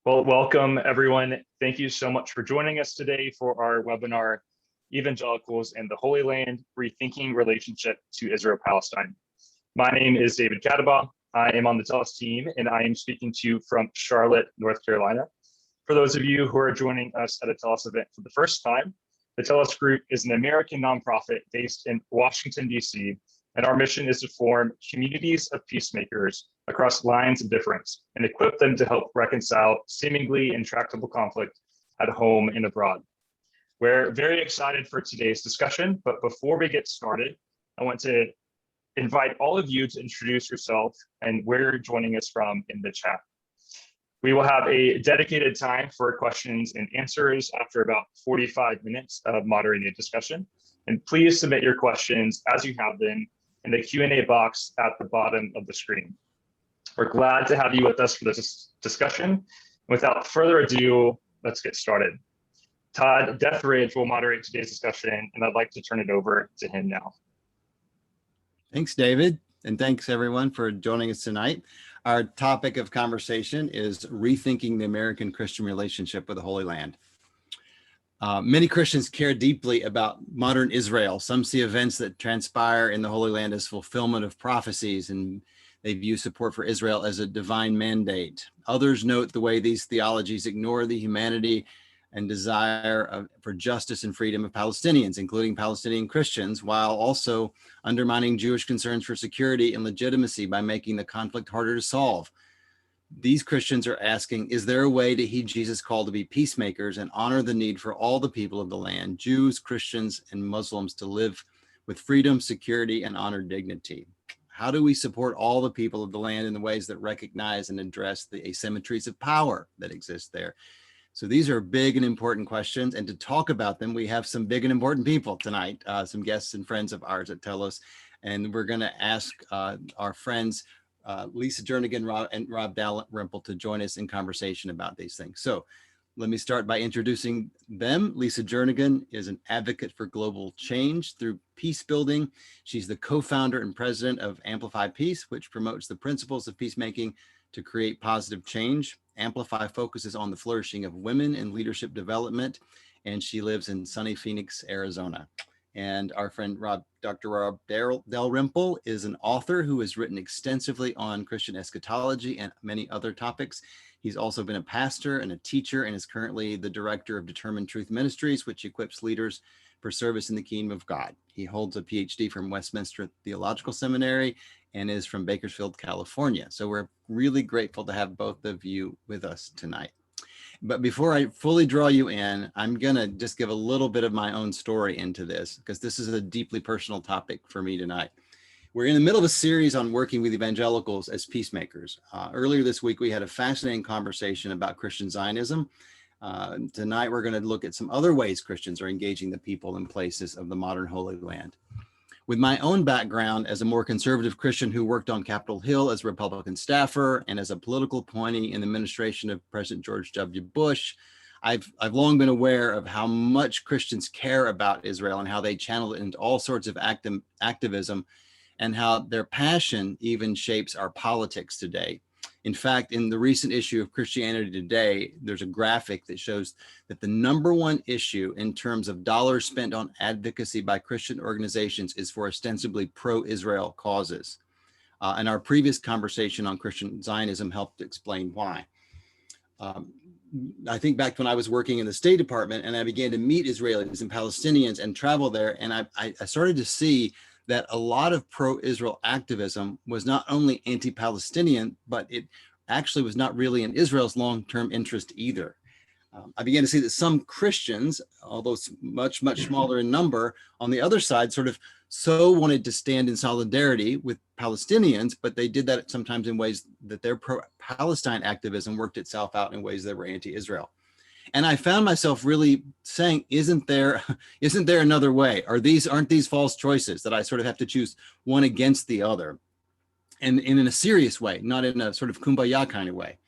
Well, welcome everyone. Thank you so much for joining us today for our webinar, Evangelicals and the Holy Land, Rethinking Relationship to Israel-Palestine. My name is David Kadabaugh. I am on the TELUS team and I am speaking to you from Charlotte, North Carolina. For those of you who are joining us at a TELUS event for the first time, the TELUS Group is an American nonprofit based in Washington, D.C., and our mission is to form communities of peacemakers across lines of difference and equip them to help reconcile seemingly intractable conflict at home and abroad. We're very excited for today's discussion, but before we get started, I want to invite all of you to introduce yourself and where you're joining us from in the chat. We will have a dedicated time for questions and answers after about 45 minutes of moderated discussion. And please submit your questions as you have them in the Q&A box at the bottom of the screen. We're glad to have you with us for this discussion. Without further ado, let's get started. Todd Deathridge will moderate today's discussion, and I'd like to turn it over to him now. Thanks, David, and thanks everyone for joining us tonight. Our topic of conversation is rethinking the American Christian relationship with the Holy Land. Many Christians care deeply about modern Israel. Some see events that transpire in the Holy Land as fulfillment of prophecies, and they view support for Israel as a divine mandate. Others note the way these theologies ignore the humanity and desire for justice and freedom of Palestinians, including Palestinian Christians, while also undermining Jewish concerns for security and legitimacy by making the conflict harder to solve. These Christians are asking, is there a way to heed Jesus' call to be peacemakers and honor the need for all the people of the land, Jews, Christians, and Muslims, to live with freedom, security, and honor dignity? How do we support all the people of the land in the ways that recognize and address the asymmetries of power that exist there? So these are big and important questions, and to talk about them, we have some big and important people tonight, some guests and friends of ours at TELUS, and we're going to ask our friends Lisa Jernigan and Rob Dalrymple to join us in conversation about these things. So let me start by introducing them. Lisa Jernigan is an advocate for global change through peace building. She's the co-founder and president of Amplify Peace, which promotes the principles of peacemaking to create positive change. Amplify focuses on the flourishing of women in leadership development, and she lives in sunny Phoenix, Arizona. And our friend Dr. Rob Dalrymple is an author who has written extensively on Christian eschatology and many other topics. He's also been a pastor and a teacher and is currently the director of Determined Truth Ministries, which equips leaders for service in the kingdom of God. He holds a PhD from Westminster Theological Seminary and is from Bakersfield, California. So we're really grateful to have both of you with us tonight. But before I fully draw you in, I'm gonna just give a little bit of my own story into this, because this is a deeply personal topic for me tonight. We're in the middle of a series on working with evangelicals as peacemakers. Earlier this week, we had a fascinating conversation about Christian Zionism. Tonight, we're gonna look at some other ways Christians are engaging the people and places of the modern Holy Land. With my own background as a more conservative Christian who worked on Capitol Hill as a Republican staffer and as a political appointee in the administration of President George W. Bush, I've long been aware of how much Christians care about Israel and how they channel it into all sorts of activism, and how their passion even shapes our politics today. In fact, in the recent issue of Christianity Today, there's a graphic that shows that the #1 issue in terms of dollars spent on advocacy by Christian organizations is for ostensibly pro-Israel causes. And our previous conversation on Christian Zionism helped explain why. I think back when I was working in the State Department and I began to meet Israelis and Palestinians and travel there, and I started to see that a lot of pro-Israel activism was not only anti-Palestinian, but it actually was not really in Israel's long-term interest either. I began to see that some Christians, although much smaller in number, on the other side sort of so wanted to stand in solidarity with Palestinians, but they did that sometimes in ways that their pro-Palestine activism worked itself out in ways that were anti-Israel. And I found myself really saying, isn't there another way? Aren't these false choices that I sort of have to choose one against the other? And in a serious way, not in a sort of kumbaya kind of way.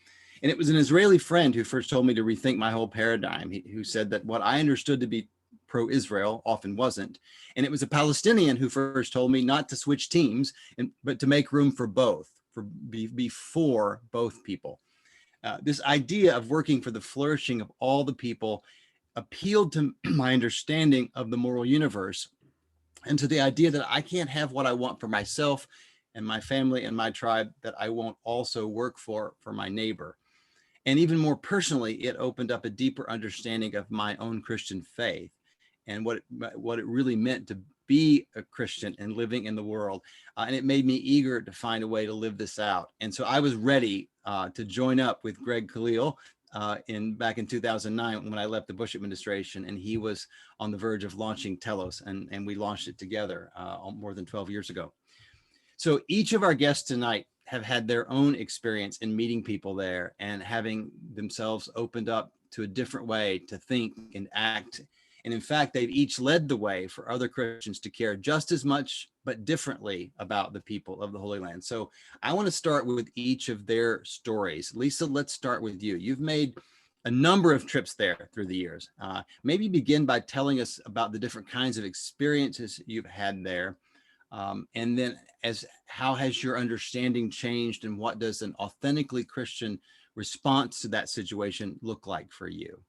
And it was an Israeli friend who first told me to rethink my whole paradigm, who said that what I understood to be pro-Israel often wasn't. And it was a Palestinian who first told me not to switch teams, but to make room for both, before both people. This idea of working for the flourishing of all the people appealed to my understanding of the moral universe, and to the idea that I can't have what I want for myself and my family and my tribe that I won't also work for my neighbor. And even more personally, it opened up a deeper understanding of my own Christian faith and what it really meant to be a Christian and living in the world. And it made me eager to find a way to live this out. And so I was ready to join up with Greg Khalil back in 2009 when I left the Bush administration, and he was on the verge of launching Telos, and we launched it together more than 12 years ago. So each of our guests tonight have had their own experience in meeting people there and having themselves opened up to a different way to think and act. And in fact, they've each led the way for other Christians to care just as much, but differently about the people of the Holy Land. So I want to start with each of their stories. Lisa, let's start with you. You've made a number of trips there through the years. Maybe begin by telling us about the different kinds of experiences you've had there. And then how has your understanding changed, and what does an authentically Christian response to that situation look like for you?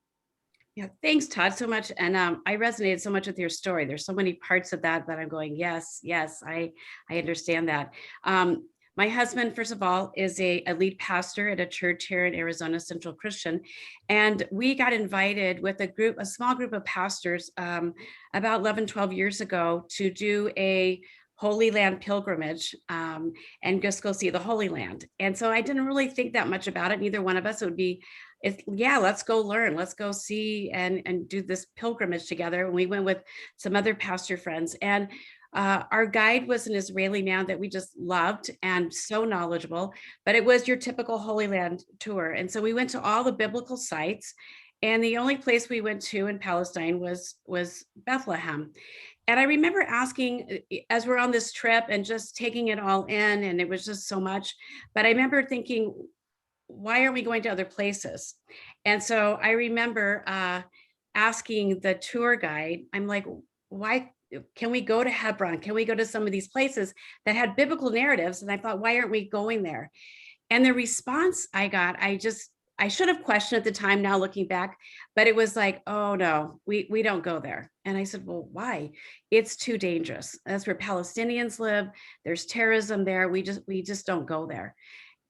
Yeah, thanks, Todd, so much. And I resonated so much with your story. There's so many parts of that I'm going, yes, I understand that. My husband, first of all, is a lead pastor at a church here in Arizona, Central Christian. And we got invited with a small group of pastors about 11, 12 years ago to do a Holy Land pilgrimage and just go see the Holy Land. And so I didn't really think that much about it. Neither one of us. It would be, let's go learn, let's go see and do this pilgrimage together. And we went with some other pastor friends, and our guide was an Israeli man that we just loved and so knowledgeable, but it was your typical Holy Land tour. And so we went to all the biblical sites, and the only place we went to in Palestine was Bethlehem. And I remember asking, as we're on this trip and just taking it all in, and it was just so much, but I remember thinking, why aren't we going to other places? And so I remember asking the tour guide, I'm like, why can we go to Hebron? Can we go to some of these places that had biblical narratives? And I thought, why aren't we going there? And the response I got, I should have questioned at the time, now looking back, but it was like, oh no, we don't go there. And I said, well, why? It's too dangerous. That's where Palestinians live. There's terrorism there. We just don't go there.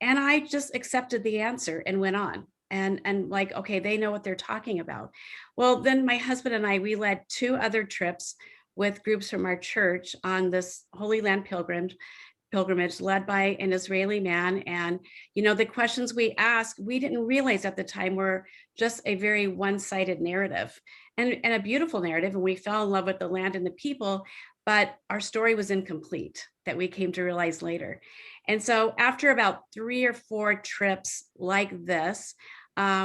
And I just accepted the answer and went on. And like, okay, they know what they're talking about. Well, then my husband and we led 2 other trips with groups from our church on this Holy Land pilgrimage led by an Israeli man. And, the questions we asked, we didn't realize at the time were just a very one-sided narrative and a beautiful narrative. And we fell in love with the land and the people, but our story was incomplete, that we came to realize later. And so after about 3 or 4 trips like this,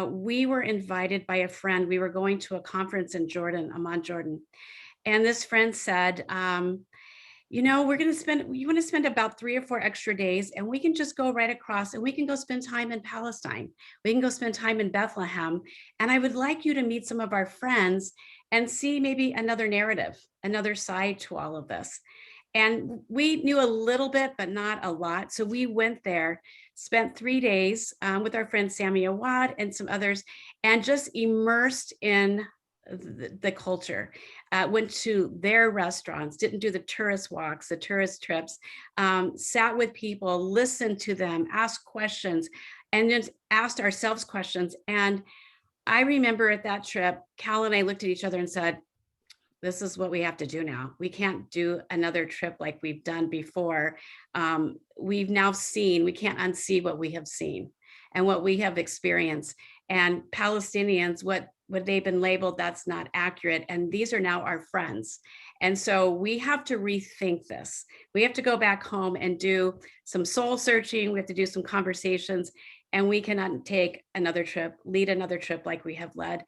we were invited by a friend. We were going to a conference in Jordan, Amman, Jordan. And this friend said, you want to spend about 3 or 4 extra days, and we can just go right across and we can go spend time in Palestine. We can go spend time in Bethlehem. And I would like you to meet some of our friends and see maybe another narrative, another side to all of this. And we knew a little bit, but not a lot. So we went there, spent 3 days with our friend Sammy Awad and some others, and just immersed in the culture. Went to their restaurants, didn't do the tourist walks, the tourist trips, sat with people, listened to them, asked questions, and then asked ourselves questions. And I remember at that trip, Cal and I looked at each other and said, this is what we have to do now. We can't do another trip like we've done before. We've now seen, we can't unsee what we have seen and what we have experienced. And Palestinians, what they've been labeled, that's not accurate. And these are now our friends. And so we have to rethink this. We have to go back home and do some soul searching. We have to do some conversations, and we cannot take another trip, lead another trip like we have led.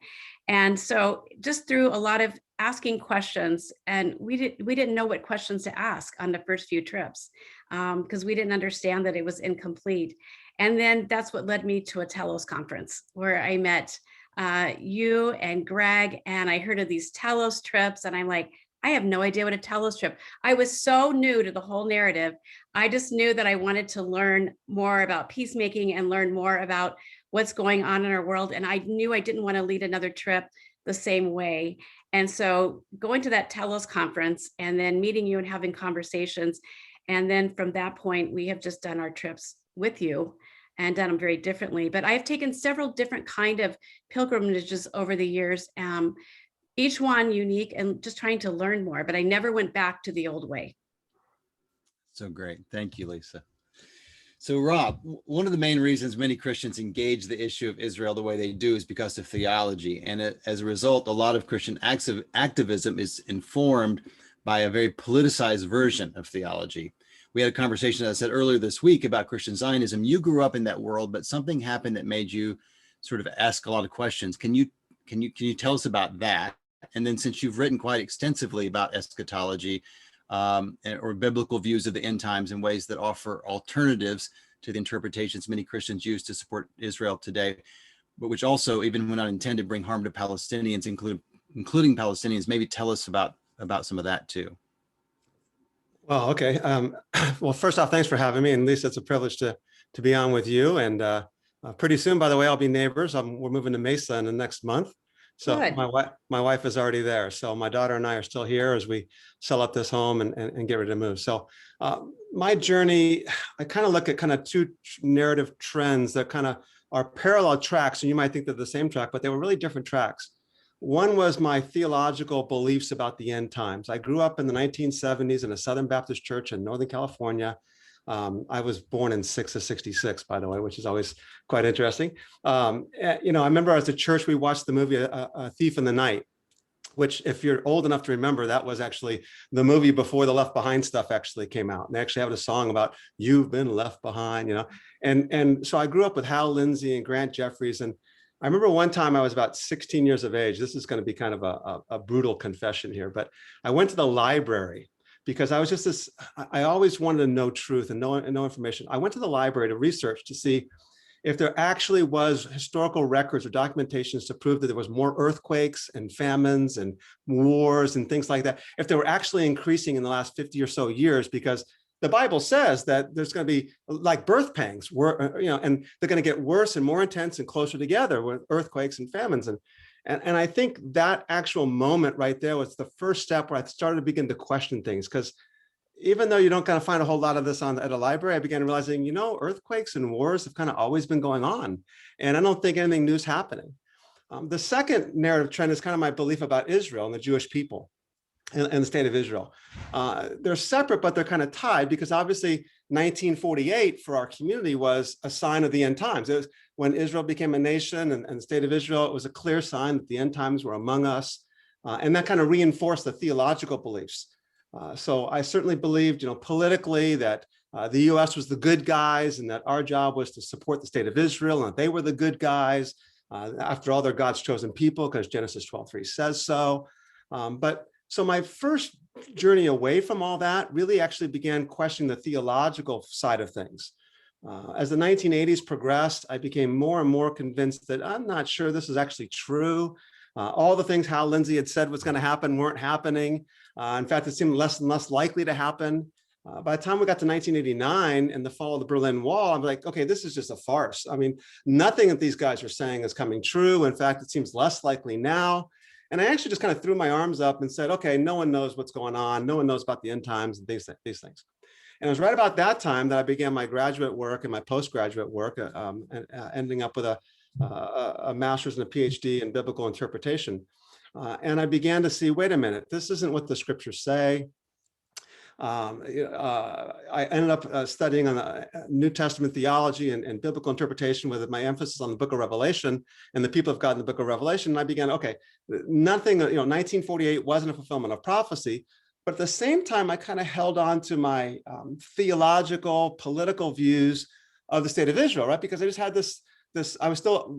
And so just through a lot of asking questions, and we didn't know what questions to ask on the first few trips because we didn't understand that it was incomplete. And then that's what led me to a Telos conference where I met you and Greg, and I heard of these Telos trips, and I'm like, I have no idea what a Telos trip. I was so new to the whole narrative. I just knew that I wanted to learn more about peacemaking and learn more about what's going on in our world. And I knew I didn't want to lead another trip the same way. And so going to that Telos conference and then meeting you and having conversations. And then from that point, we have just done our trips with you and done them very differently. But I've taken several different kind of pilgrimages over the years, each one unique and just trying to learn more, but I never went back to the old way. So great. Thank you, Lisa. So Rob, one of the main reasons many Christians engage the issue of Israel the way they do is because of theology. And as a result, a lot of Christian activism is informed by a very politicized version of theology. We had a conversation, as I said earlier this week, about Christian Zionism. You grew up in that world, but something happened that made you sort of ask a lot of questions. Can you tell us about that? And then, since you've written quite extensively about eschatology or biblical views of the end times in ways that offer alternatives to the interpretations many Christians use to support Israel today, but which also, even when not intended, bring harm to Palestinians, including Palestinians, maybe tell us about some of that too. Well, okay. Well, first off, thanks for having me. And Lisa, it's a privilege to be on with you. And pretty soon, by the way, I'll be neighbors. We're moving to Mesa in the next month. So Good. my wife is already there. So my daughter and I are still here as we sell up this home and get ready to move. So my journey, I kind of look at kind of two narrative trends that kind of are parallel tracks. And you might think they're the same track, but they were really different tracks. One was my theological beliefs about the end times. I grew up in the 1970s in a Southern Baptist church in Northern California. I was born in 6 of 66, by the way, which is always quite interesting. I remember as a church, we watched the movie A Thief in the Night, which, if you're old enough to remember, that was actually the movie before the Left Behind stuff actually came out. And they actually have a song about "You've been left behind," And so I grew up with Hal Lindsey and Grant Jeffries. And I remember one time I was about 16 years of age. This is going to be kind of a brutal confession here, but I went to the library because I was just I always wanted to know truth and know information. I went to the library to research to see if there actually was historical records or documentations to prove that there was more earthquakes and famines and wars and things like that, if they were actually increasing in the last 50 or so years, because the Bible says that there's going to be like birth pangs, and they're going to get worse and more intense and closer together with earthquakes and famines. And I think that actual moment right there was the first step where I started to begin to question things, because even though you don't kind of find a whole lot of this at a library, I began realizing, earthquakes and wars have kind of always been going on. And I don't think anything new is happening. The second narrative trend is kind of my belief about Israel and the Jewish people and the state of Israel. They're separate, but they're kind of tied, because obviously 1948 for our community was a sign of the end times. It was when Israel became a nation and the state of Israel, it was a clear sign that the end times were among us. And that kind of reinforced the theological beliefs. So I certainly believed, politically that the US was the good guys and that our job was to support the state of Israel and that they were the good guys. After all, they're God's chosen people because Genesis 12:3 says so. So my first journey away from all that really actually began questioning the theological side of things. As the 1980s progressed, I became more and more convinced that I'm not sure this is actually true. All the things Hal Lindsey had said was going to happen weren't happening. In fact, it seemed less and less likely to happen. By the time we got to 1989 and the fall of the Berlin Wall, I'm like, okay, this is just a farce. I mean, nothing that these guys are saying is coming true. In fact, it seems less likely now. And I actually just kind of threw my arms up and said, okay, no one knows what's going on. No one knows about the end times and these things. And it was right about that time that I began my graduate work and my postgraduate work, ending up with a master's and a PhD in biblical interpretation. And I began to see, wait a minute, this isn't what the scriptures say. I ended up studying on New Testament theology and biblical interpretation with my emphasis on the book of Revelation and the people of God in the book of Revelation. And I began, okay, nothing, 1948 wasn't a fulfillment of prophecy, but at the same time, I kind of held on to my theological, political views of the state of Israel, right? Because I just had this, I was still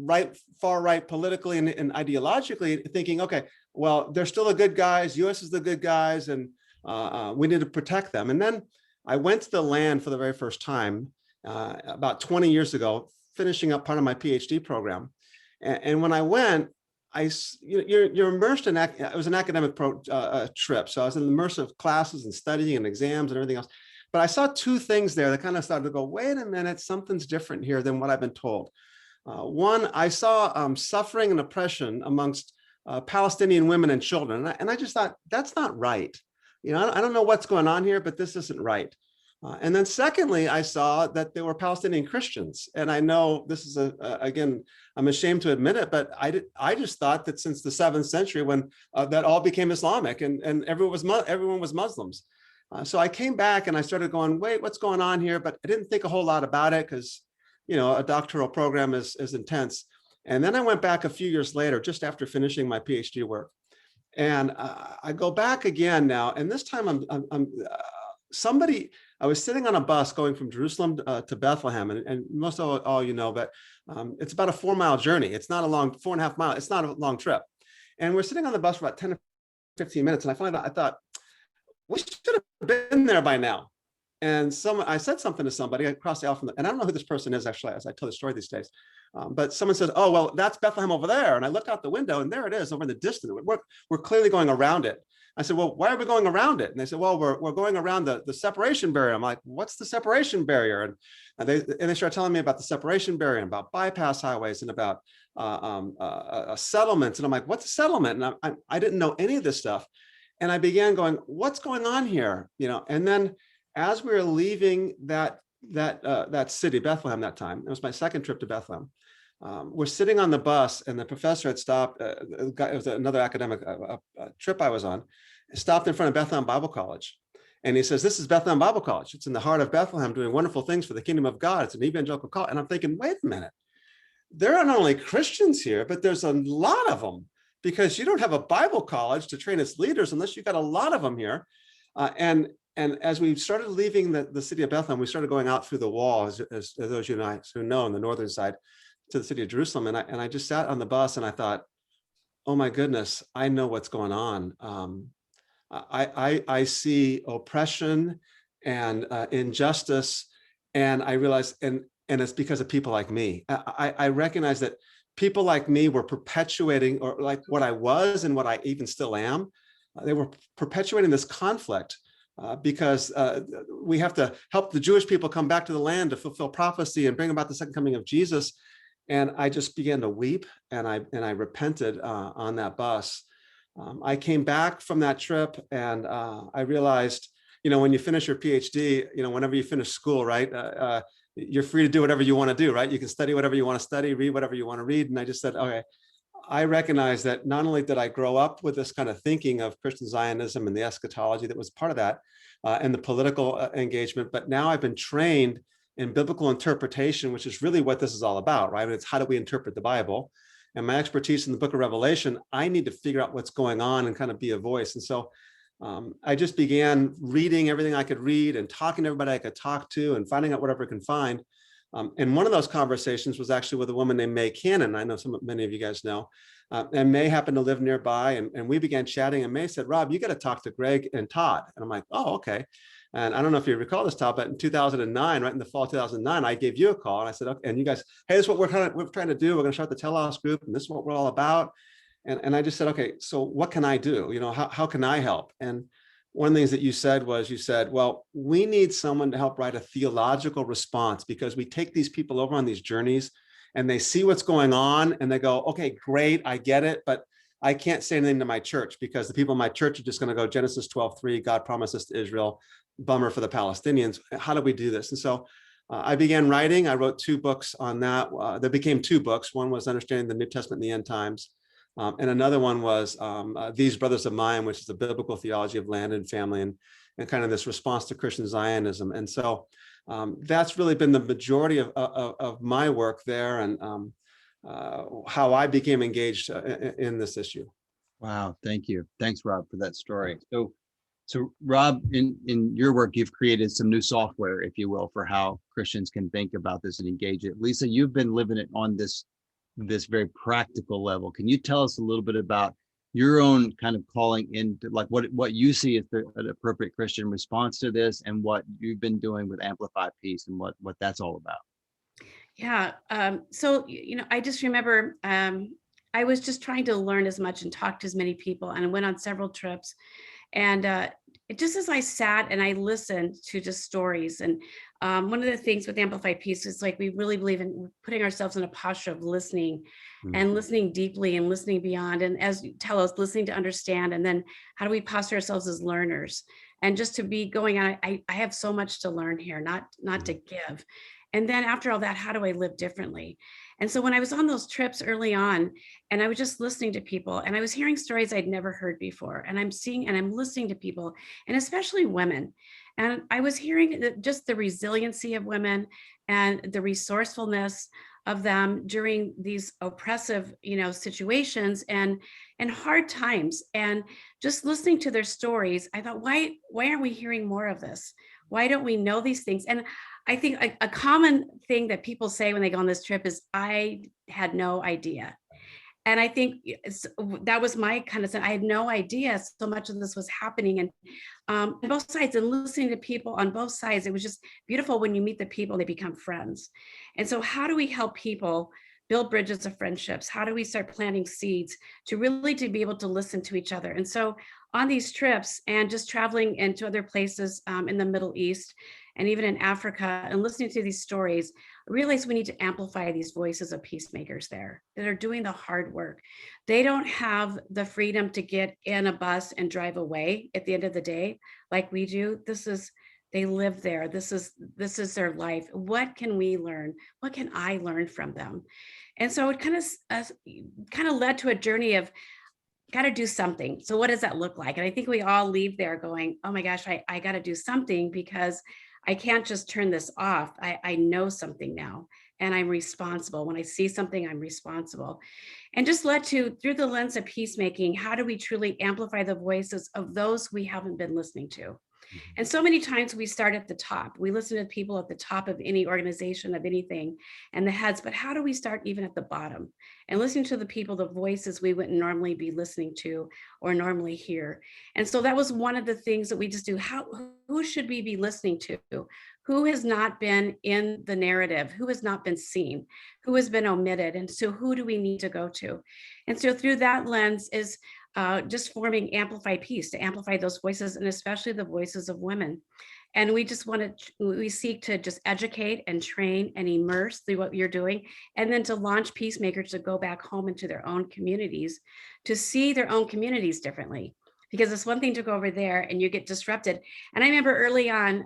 far right politically and ideologically thinking, okay, well, they're still the good guys, US is the good guys, and we need to protect them. And then I went to the land for the very first time about 20 years ago, finishing up part of my PhD program. And when I went, you're immersed in, it was an academic trip. So I was in immersive classes and studying and exams and everything else. But I saw two things there that kind of started to go, wait a minute, something's different here than what I've been told. One, I saw suffering and oppression amongst Palestinian women and children. And I just thought, that's not right. You know, I don't know what's going on here, but this isn't right. And then secondly, I saw that there were Palestinian Christians. And I know this is, again, I'm ashamed to admit it, but I just thought that since the 7th century, when that all became Islamic and everyone was Muslims. So I came back and I started going, wait, what's going on here? But I didn't think a whole lot about it because, you know, a doctoral program is intense. And then I went back a few years later, just after finishing my PhD work. And I go back again now, and this time I was sitting on a bus going from Jerusalem to Bethlehem, and most of all you know, but it's about a 4-mile journey. It's not a long 4.5 miles. It's not a long trip. And we're sitting on the bus for about 10 or 15 minutes. And I thought, we should have been there by now. And I said something to somebody across the aisle and I don't know who this person is actually, as I tell the story these days. But someone says, oh, well, that's Bethlehem over there. And I looked out the window and there it is over in the distance. We're clearly going around it. I said, well, why are we going around it? And they said, well, we're going around the separation barrier. I'm like, what's the separation barrier? And they started telling me about the separation barrier and about bypass highways and about settlements. And I'm like, what's a settlement? And I didn't know any of this stuff. And I began going, what's going on here? You know, and then as we were leaving that city, Bethlehem, that time, it was my second trip to Bethlehem. We're sitting on the bus and the professor had stopped, it was another academic trip I was on, stopped in front of Bethlehem Bible College. And he says, this is Bethlehem Bible College. It's in the heart of Bethlehem doing wonderful things for the kingdom of God. It's an evangelical college. And I'm thinking, wait a minute, there are not only Christians here, but there's a lot of them because you don't have a Bible college to train its leaders unless you've got a lot of them here. And as we started leaving the city of Bethlehem, we started going out through the wall, as those of you who know, on the northern side to the city of Jerusalem. And I just sat on the bus and I thought, oh my goodness, I know what's going on. I see oppression and injustice, and I realized, and it's because of people like me. I recognize that people like me were perpetuating, or like what I was and what I even still am, they were perpetuating this conflict. Because we have to help the Jewish people come back to the land to fulfill prophecy and bring about the second coming of Jesus. And I just began to weep, and I repented on that bus. I came back from that trip, and I realized, you know, when you finish your PhD, you know, whenever you finish school, right, you're free to do whatever you want to do, right? You can study whatever you want to study, read whatever you want to read. And I just said, okay, I recognize that not only did I grow up with this kind of thinking of Christian Zionism and the eschatology that was part of that, and the political engagement, but now I've been trained in biblical interpretation, which is really what this is all about, right? It's how do we interpret the Bible? And my expertise in the book of Revelation, I need to figure out what's going on and kind of be a voice. And so I just began reading everything I could read and talking to everybody I could talk to and finding out whatever I can find. And one of those conversations was actually with a woman named May Cannon. I know many of you guys know. And May happened to live nearby, and we began chatting. And May said, Rob, you got to talk to Greg and Todd. And I'm like, oh, okay. And I don't know if you recall this, Todd, but in 2009, right in the fall of 2009, I gave you a call and I said, okay, and you guys, hey, this is what we're trying to do. We're going to start the Telos group, and this is what we're all about. And I just said, okay, so what can I do? You know, how can I help? And one of the things that you said was, you said, well, we need someone to help write a theological response, because we take these people over on these journeys and they see what's going on and they go, okay, great, I get it, but I can't say anything to my church because the people in my church are just going to go Genesis 12:3, God promised this to Israel, bummer for the Palestinians. How do we do this? And so I began writing. I wrote 2 books on that. There became 2 books. One was Understanding the New Testament in the End Times. And another one was These Brothers of Mine, which is the biblical theology of land and family and kind of this response to Christian Zionism. And so that's really been the majority of my work there, and how I became engaged in this issue. Wow, thank you. Thanks, Rob, for that story. So Rob, in your work, you've created some new software, if you will, for how Christians can think about this and engage it. Lisa, you've been living it on this very practical level. Can you tell us a little bit about your own kind of calling into, like, what you see as an appropriate Christian response to this, and what you've been doing with Amplify Peace and what that's all about? Yeah. So, you know, I just remember I was just trying to learn as much and talk to as many people, and I went on several trips. And it just as I sat and I listened to just stories. And one of the things with Amplify Peace is like we really believe in putting ourselves in a posture of listening and listening deeply and listening beyond. And as you tell us, listening to understand. And then how do we posture ourselves as learners? And just to be going on, I have so much to learn here, not to give. And then after all that, how do I live differently? And so when I was on those trips early on, and I was just listening to people, and I was hearing stories I'd never heard before, and I'm seeing and I'm listening to people, and especially women. And I was hearing just the resiliency of women and the resourcefulness of them during these oppressive, situations and hard times. And just listening to their stories, I thought, why aren't we hearing more of this? Why don't we know these things? And I think a common thing that people say when they go on this trip is, I had no idea. And I think that was my kind of thing. I had no idea so much of this was happening. And on both sides, and listening to people on both sides, it was just beautiful when you meet the people, they become friends. And so how do we help people build bridges of friendships? How do we start planting seeds to really to be able to listen to each other? And so on these trips and just traveling into other places in the Middle East and even in Africa and listening to these stories, I realized we need to amplify these voices of peacemakers there that are doing the hard work. They don't have the freedom to get in a bus and drive away at the end of the day like we do. They live there. This is their life. What can we learn? What can I learn from them? And so it kind of led to a journey of got to do something. So what does that look like? And I think we all leave there going, oh my gosh, I got to do something, because I can't just turn this off. I know something now, and I'm responsible. When I see something, I'm responsible. And just led to, through the lens of peacemaking, how do we truly amplify the voices of those we haven't been listening to? And so many times we start at the top. We listen to people at the top of any organization, of anything, and the heads, but how do we start even at the bottom and listening to the people, the voices we wouldn't normally be listening to or normally hear? And so that was one of the things that we just do. Who should we be listening to? Who has not been in the narrative? Who has not been seen? Who has been omitted? And so who do we need to go to? And so through that lens is just forming Amplify Peace, to amplify those voices, and especially the voices of women. And we just we seek to just educate and train and immerse through what you're doing, and then to launch peacemakers to go back home into their own communities, to see their own communities differently. Because it's one thing to go over there and you get disrupted. And I remember early on,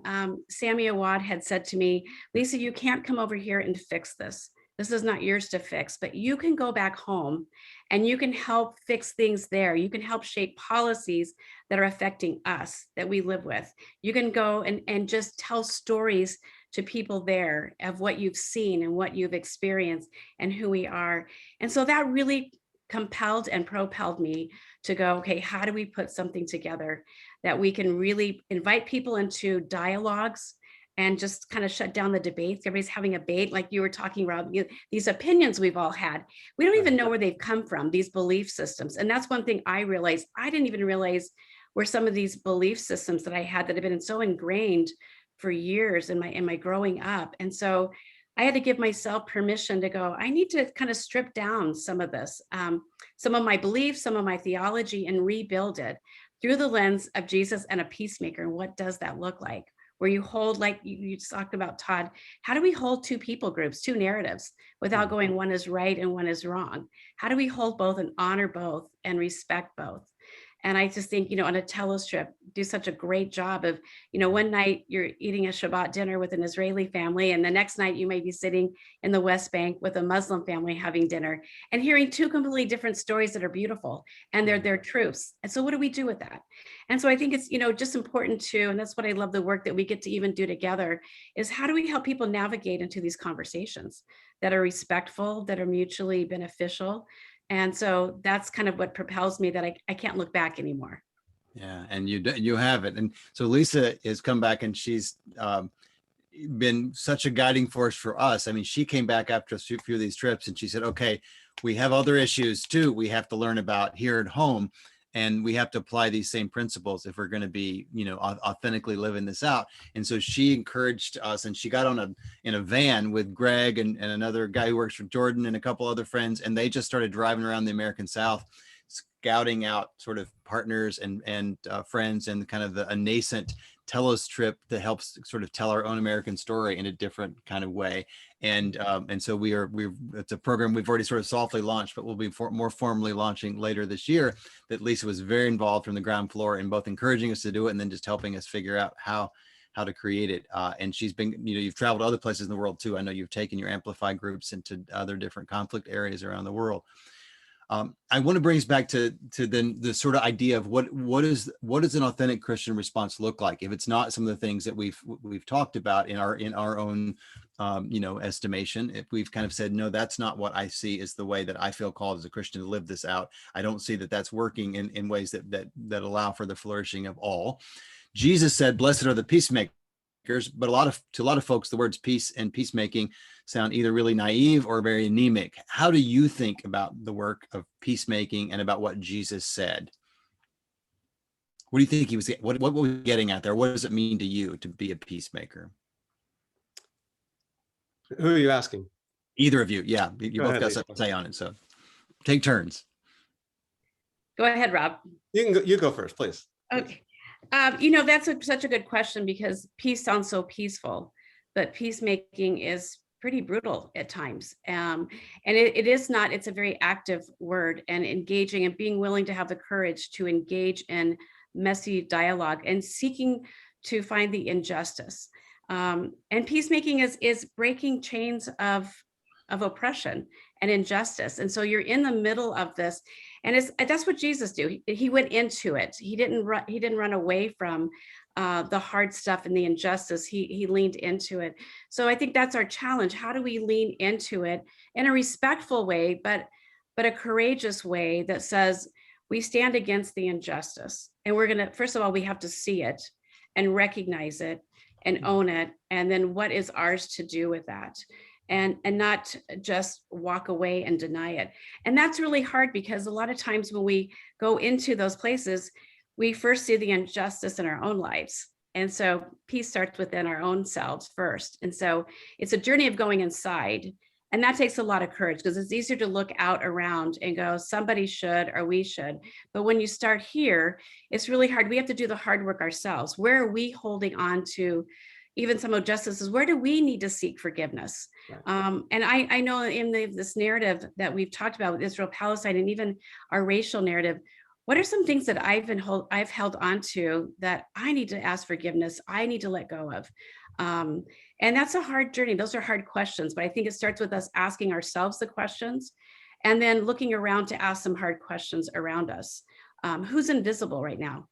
Sammy Awad had said to me, Lisa, you can't come over here and fix this. This is not yours to fix, but you can go back home and you can help fix things there. You can help shape policies that are affecting us, that we live with. You can go and just tell stories to people there of what you've seen and what you've experienced and who we are. And so that really compelled and propelled me to go, okay, how do we put something together that we can really invite people into dialogues and just kind of shut down the debates? Everybody's having a debate, like you were talking, Rob, these opinions we've all had. We don't even know where they've come from, these belief systems. And that's one thing I realized. I didn't even realize where some of these belief systems that I had that have been so ingrained for years in my growing up. And so I had to give myself permission to go, I need to kind of strip down some of this, some of my beliefs, some of my theology, and rebuild it through the lens of Jesus and a peacemaker. And what does that look like? Where you hold, like you talked about, Todd, how do we hold two people groups, two narratives, without going one is right and one is wrong? How do we hold both and honor both and respect both? And I just think, on a Telos trip, do such a great job of, one night you're eating a Shabbat dinner with an Israeli family, and the next night you may be sitting in the West Bank with a Muslim family having dinner and hearing two completely different stories that are beautiful, and they're their truths. And so what do we do with that? And so I think it's, just important to, and that's what I love the work that we get to even do together, is how do we help people navigate into these conversations that are respectful, that are mutually beneficial? And so that's kind of what propels me, that I can't look back anymore. Yeah, and you have it. And so Lisa has come back, and she's been such a guiding force for us. I mean, she came back after a few of these trips, and she said, okay, we have other issues too we have to learn about here at home, and we have to apply these same principles if we're going to be, authentically living this out. And so she encouraged us, and she got in a van with Greg and another guy who works for Jordan and a couple other friends, and they just started driving around the American South, scouting out sort of partners and friends, and kind of a nascent Telos trip that helps sort of tell our own American story in a different kind of way. And so it's a program we've already sort of softly launched, but we'll be more formally launching later this year, that Lisa was very involved from the ground floor in both encouraging us to do it and then just helping us figure out how to create it. And she's been, you've traveled to other places in the world too. I know you've taken your Amplify groups into other different conflict areas around the world. I want to bring us back to then the sort of idea of what does an authentic Christian response look like if it's not some of the things that we've talked about in our own estimation. If we've kind of said, no, that's not what I see is the way that I feel called as a Christian to live this out. I don't see that that's working in ways that allow for the flourishing of all. Jesus said, "Blessed are the peacemakers," but to a lot of folks, the words peace and peacemaking sound either really naive or very anemic. How do you think about the work of peacemaking and about what Jesus said? What do you think he was? What was he getting at there? What does it mean to you to be a peacemaker? Who are you asking? Either of you, yeah. You both got something to say on it, so take turns. Go ahead, Rob. You go first, please. Okay. That's such a good question, because peace sounds so peaceful, but peacemaking is pretty brutal at times. And it is not, it's a very active word, and engaging and being willing to have the courage to engage in messy dialogue and seeking to find the injustice. And peacemaking is breaking chains of oppression and injustice. And so you're in the middle of this, and that's what Jesus did. He went into it. He didn't run away from the hard stuff and the injustice. He leaned into it. So I think that's our challenge. How do we lean into it in a respectful way, but a courageous way that says we stand against the injustice, and we're gonna, first of all, we have to see it and recognize it and own it, and then what is ours to do with that. And not just walk away and deny it. And that's really hard, because a lot of times when we go into those places, we first see the injustice in our own lives. And so peace starts within our own selves first. And so it's a journey of going inside. And that takes a lot of courage, because it's easier to look out around and go, somebody should, or we should. But when you start here, it's really hard. We have to do the hard work ourselves. Where are we holding on to even some injustices? Where do we need to seek forgiveness? Right. And I know in this narrative that we've talked about with Israel, Palestine, and even our racial narrative, what are some things that I've held on to that I need to ask forgiveness, I need to let go of? And that's a hard journey. Those are hard questions, but I think it starts with us asking ourselves the questions, and then looking around to ask some hard questions around us. Who's invisible right now?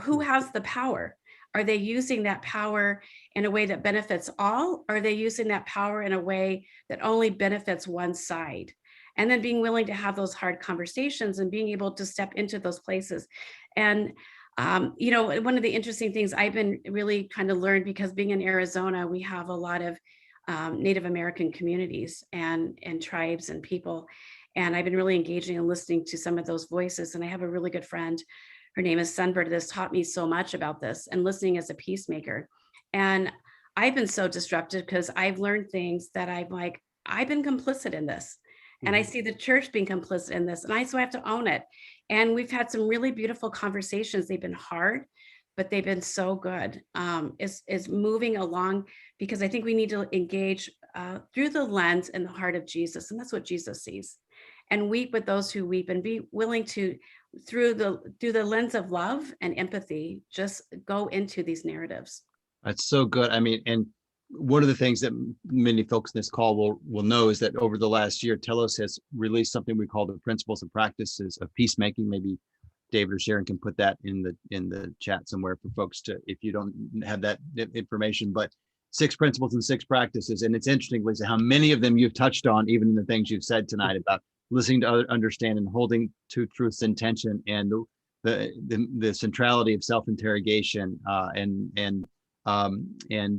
Who has the power? Are they using that power in a way that benefits all? Or are they using that power in a way that only benefits one side? And then being willing to have those hard conversations and being able to step into those places. And, one of the interesting things I've been really kind of learned, because being in Arizona, we have a lot of Native American communities and tribes and people. And I've been really engaging and listening to some of those voices. And I have a really good friend, her name is Sunbird, that has taught me so much about this and listening as a peacemaker. And I've been so disrupted because I've learned things that I've been complicit in this. And I see the church being complicit in this. And so I have to own it. And we've had some really beautiful conversations. They've been hard, but they've been so good. Is moving along, because I think we need to engage through the lens and the heart of Jesus. And that's what Jesus sees. And weep with those who weep, and be willing to, through the lens of love and empathy, just go into these narratives. That's so good. I mean, and one of the things that many folks in this call will know is that over the last year, Telos has released something we call the principles and practices of peacemaking. Maybe David or Sharon can put that in the chat somewhere for folks to, if you don't have that information, but 6 principles and 6 practices. And it's interesting, Lisa, how many of them you've touched on, even in the things you've said tonight about listening to understand and holding to truth's intention, and the centrality of self-interrogation, and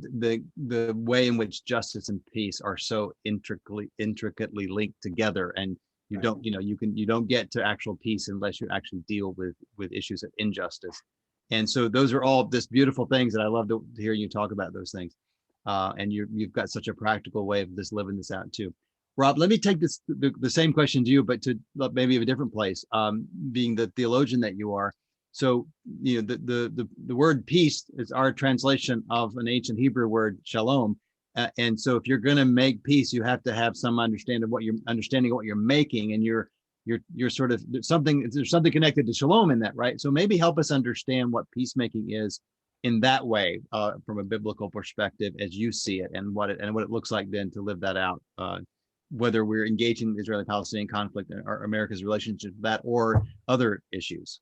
the way in which justice and peace are so intricately linked together. And you don't, you don't get to actual peace unless you actually deal with issues of injustice. And so those are all just beautiful things that I love to hear you talk about those things. And you've got such a practical way of just living this out too. Rob, let me take the same question to you, but to maybe a different place, being the theologian that you are. So, the word peace is our translation of an ancient Hebrew word, shalom. And so if you're going to make peace, you have to have some understanding of what you're making, and you're sort of there's something connected to shalom in that, right? So maybe help us understand what peacemaking is in that way, from a biblical perspective, as you see it, and what it looks like then to live that out, whether we're engaging in the Israeli-Palestinian conflict or America's relationship with that or other issues.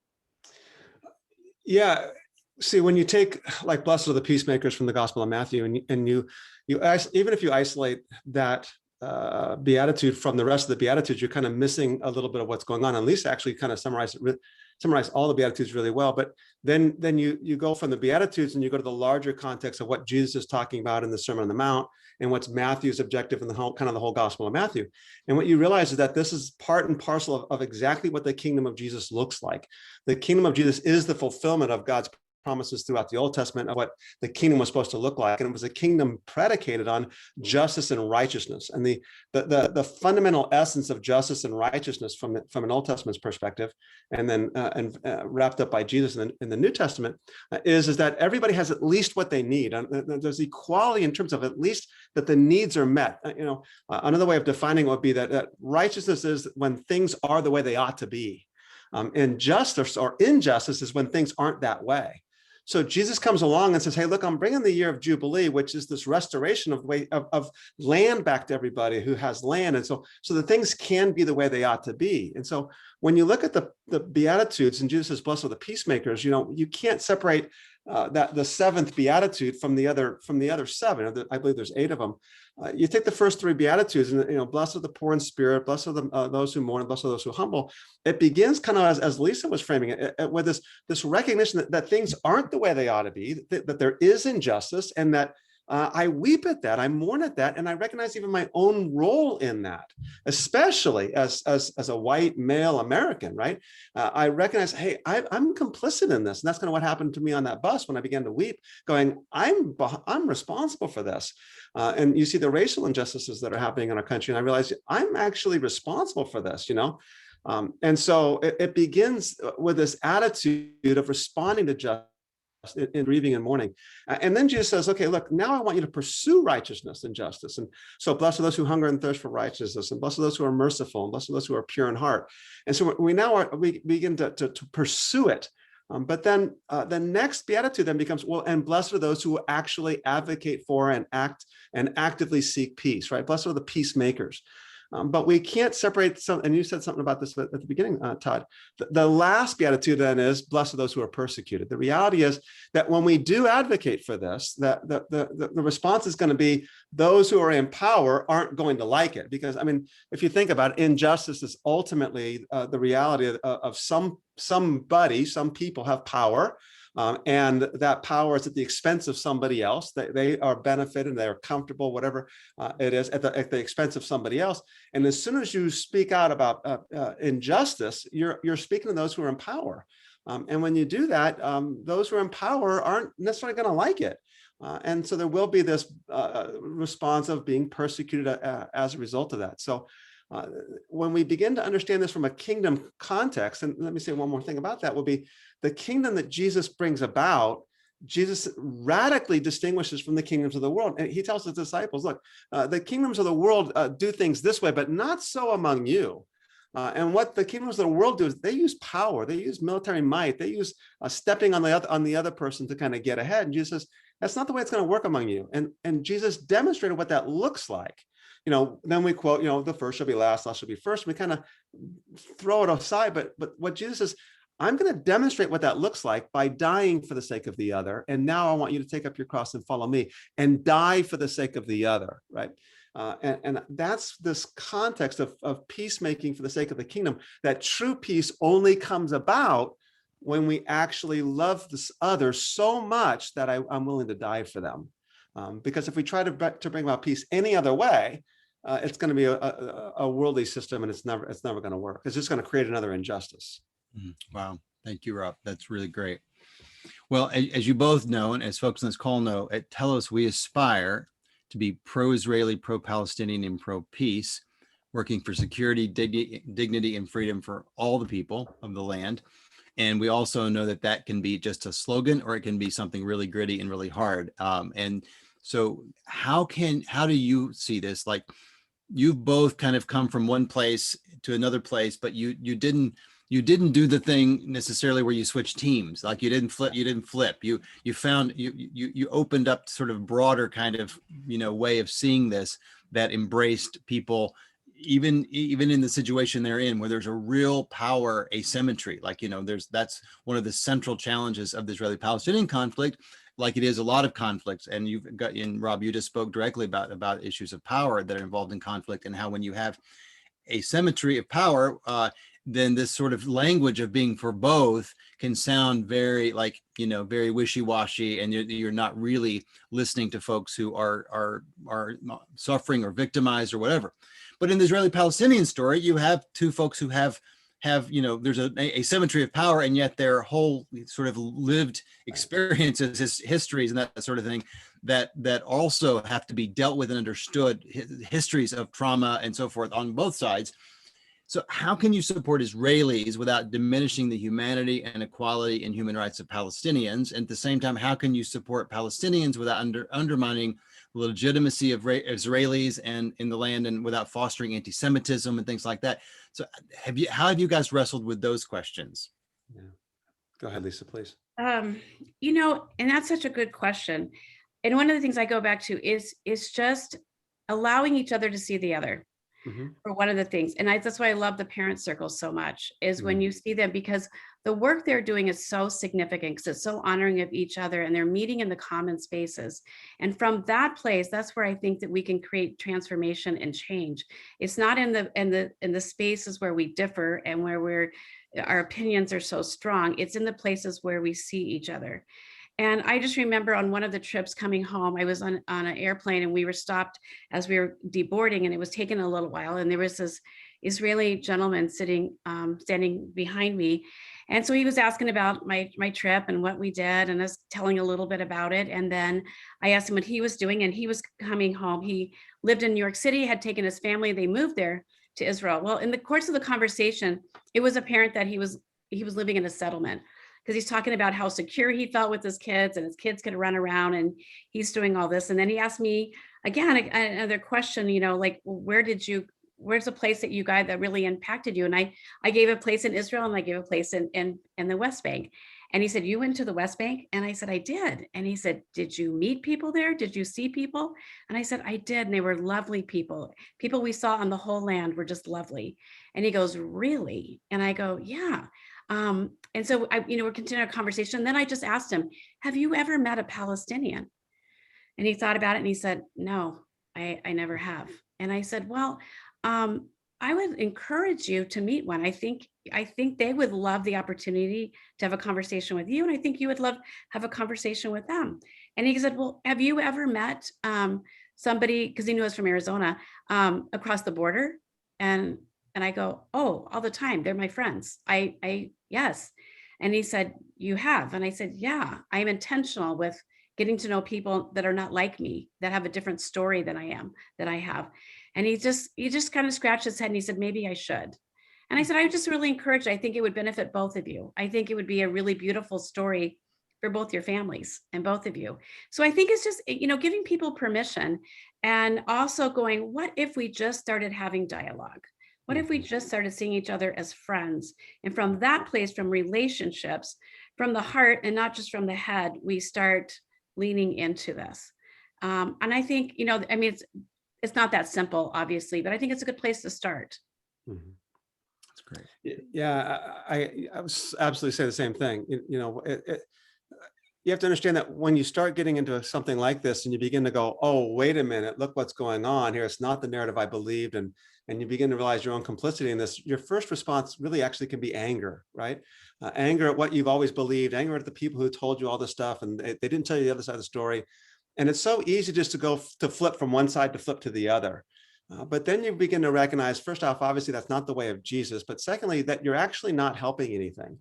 Yeah. See, when you take like blessed are the peacemakers from the Gospel of Matthew, and you even if you isolate that beatitude from the rest of the beatitudes, you're kind of missing a little bit of what's going on. And Lisa actually kind of summarize all the beatitudes really well. But then you go from the beatitudes and you go to the larger context of what Jesus is talking about in the Sermon on the Mount and what's Matthew's objective in the whole Gospel of Matthew. And what you realize is that this is part and parcel of exactly what the kingdom of Jesus looks like. The kingdom of Jesus is the fulfillment of God's promises throughout the Old Testament of what the kingdom was supposed to look like. And it was a kingdom predicated on justice and righteousness. And the fundamental essence of justice and righteousness from an Old Testament perspective, and then wrapped up by Jesus in the New Testament, is that everybody has at least what they need. There's equality in terms of at least that the needs are met. Another way of defining it would be that righteousness is when things are the way they ought to be. And justice or injustice is when things aren't that way. So Jesus comes along and says, hey, look, I'm bringing the year of Jubilee, which is this restoration of land back to everybody who has land. And so the things can be the way they ought to be. And so when you look at the Beatitudes, and Jesus says, blessed are the peacemakers, you can't separate that the seventh beatitude from the other seven. I believe there's 8 of them. You take the first 3 beatitudes, and blessed are the poor in spirit, blessed are those who mourn, and blessed are those who humble. It begins kind of as Lisa was framing it, with this recognition that things aren't the way they ought to be, that there is injustice, and that I weep at that, I mourn at that, and I recognize even my own role in that, especially as a white male American, right? I recognize, hey, I'm complicit in this, and that's kind of what happened to me on that bus when I began to weep, going, I'm responsible for this. And you see the racial injustices that are happening in our country, and I realize I'm actually responsible for this, and so it begins with this attitude of responding to justice in grieving and mourning. And then Jesus says, okay, look, now I want you to pursue righteousness and justice. And so blessed are those who hunger and thirst for righteousness, and blessed are those who are merciful, and blessed are those who are pure in heart. And so we begin to pursue it. But then the next beatitude then becomes, well, and blessed are those who actually advocate for and actively seek peace, right? Blessed are the peacemakers. But we can't separate some, and you said something about this at the beginning, Todd. The last beatitude then is, blessed are those who are persecuted. The reality is that when we do advocate for this, that the response is going to be those who are in power aren't going to like it. Because, I mean, if you think about it, injustice is ultimately the reality of some people have power. And that power is at the expense of somebody else. They are benefited, they are comfortable, whatever it is, at the expense of somebody else. And as soon as you speak out about injustice, you're speaking to those who are in power. And when you do that, those who are in power aren't necessarily going to like it. And so there will be this response of being persecuted as a result of that. So when we begin to understand this from a kingdom context, and let me say one more thing about that, will be the kingdom that Jesus brings about. Jesus radically distinguishes from the kingdoms of the world. And he tells his disciples, look, the kingdoms of the world do things this way, but not so among you. And what the kingdoms of the world do is they use power, they use military might, they use stepping on the other person to kind of get ahead. And Jesus says, that's not the way it's going to work among you. And Jesus demonstrated what that looks like. Then we quote, the first shall be last shall be first. We kind of throw it aside, but what Jesus says, I'm going to demonstrate what that looks like by dying for the sake of the other. And now I want you to take up your cross and follow me and die for the sake of the other, right? And that's this context of peacemaking for the sake of the kingdom, that true peace only comes about when we actually love this other so much that I'm willing to die for them. Because if we try to bring about peace any other way, it's going to be a worldly system, and it's never going to work. It's just going to create another injustice. Wow. Thank you, Rob. That's really great. Well, as you both know, and as folks on this call know, at Telos, we aspire to be pro-Israeli, pro-Palestinian, and pro-peace. working for security, dignity, and freedom for all the people of the land. And we also know that that can be just a slogan, or it can be something really gritty and really hard. And so how do you see this? Like, you've both kind of come from one place to another place, but you didn't do the thing necessarily where you switched teams. Like, you didn't flip. You opened up sort of broader kind of, way of seeing this that embraced people, even in the situation they're in, where there's a real power asymmetry. Like, that's one of the central challenges of the Israeli-Palestinian conflict, like it is a lot of conflicts. And Rob, you just spoke directly about issues of power that are involved in conflict, and how when you have asymmetry of power, then this sort of language of being for both can sound very very wishy-washy, and you're not really listening to folks who are suffering or victimized or whatever. But in the Israeli-Palestinian story, you have two folks who have there's a asymmetry of power, and yet their whole sort of lived experiences, histories, and that sort of thing, that also have to be dealt with and understood, histories of trauma and so forth on both sides. So how can you support Israelis without diminishing the humanity and equality and human rights of Palestinians? And at the same time, how can you support Palestinians without undermining the legitimacy of Israelis and in the land, and without fostering anti-Semitism and things like that? So how have you guys wrestled with those questions? Yeah. Go ahead, Lisa, please. And that's such a good question. And one of the things I go back to is just allowing each other to see the other. Mm-hmm. For one of the things, and that's why I love the parent circles so much, is when Mhm. you see them, because the work they're doing is so significant, because it's so honoring of each other, and they're meeting in the common spaces. And from that place, that's where I think that we can create transformation and change. It's not in the spaces where we differ and where our opinions are so strong. It's in the places where we see each other. And I just remember on one of the trips coming home, I was on an airplane, and we were stopped as we were deboarding, and it was taking a little while. And there was this Israeli gentleman standing behind me. And so he was asking about my trip and what we did, and us telling a little bit about it. And then I asked him what he was doing, and he was coming home. He lived in New York City, had taken his family, they moved there to Israel. Well, in the course of the conversation, it was apparent that he was living in a settlement, because he's talking about how secure he felt with his kids, and his kids could run around, and he's doing all this. And then he asked me again another question, like, where's a place that you guys that really impacted you? And I gave a place in Israel, and I gave a place in the West Bank. And he said, "You went to the West Bank?" And I said, "I did." And he said, "Did you meet people there? Did you see people?" And I said, "I did. And they were lovely people. People we saw on the whole land were just lovely." And he goes, "Really?" And I go, "Yeah." And so we're continuing our conversation. Then I just asked him, "Have you ever met a Palestinian?" And he thought about it, and he said, "No, I never have." And I said, "Well, I would encourage you to meet one. I think they would love the opportunity to have a conversation with you. And I think you would have a conversation with them." And he said, "Well, have you ever met somebody," because he knew us from Arizona, across the border? And I go, "Oh, all the time. They're my friends. Yes." And he said, "You have?" And I said, "Yeah, I'm intentional with getting to know people that are not like me, that have a different story than I have." And he just kind of scratched his head, and he said, "Maybe I should." And I said, "I just really encourage you. I think it would benefit both of you. I think it would be a really beautiful story for both your families and both of you." So I think it's just, giving people permission, and also going, what if we just started having dialogue? What if we just started seeing each other as friends? And from that place, from relationships, from the heart, and not just from the head, we start leaning into this. And I think, it's not that simple, obviously, but I think it's a good place to start. Mhm. That's great. Yeah, I was absolutely say the same thing. You have to understand that when you start getting into something like this, and you begin to go, "Oh, wait a minute, look what's going on here. It's not the narrative I believed." And you begin to realize your own complicity in this, your first response really actually can be anger, right? Anger at what you've always believed, anger at the people who told you all this stuff, and they didn't tell you the other side of the story. And it's so easy just to go to flip from one side to flip to the other. But then you begin to recognize, first off, obviously, that's not the way of Jesus. But secondly, that you're actually not helping anything.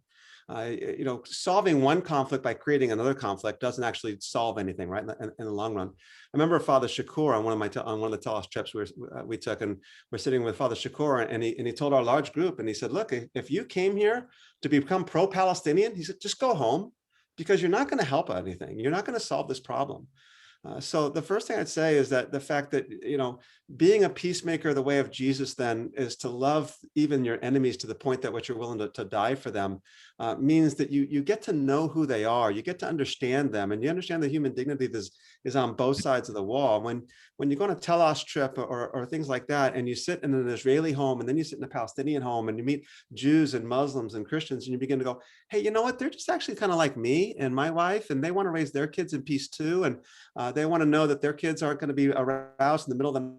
Solving one conflict by creating another conflict doesn't actually solve anything, right? In the long run. I remember Father Shakur on one of the Telos trips we took, and we're sitting with Father Shakur, and he told our large group, and he said, look, if you came here to become pro-Palestinian, he said, just go home, because you're not going to help anything. You're not going to solve this problem. So the first thing I'd say is that the fact that, being a peacemaker the way of Jesus then is to love even your enemies to the point that what you're willing to die for them, means that you get to know who they are, you get to understand them, and you understand the human dignity that is on both sides of the wall. When you go on a Telos trip or things like that, and you sit in an Israeli home, and then you sit in a Palestinian home, and you meet Jews and Muslims and Christians, and you begin to go, hey, you know what? They're just actually kind of like me and my wife, and they want to raise their kids in peace too. And they want to know that their kids aren't going to be aroused in the middle of the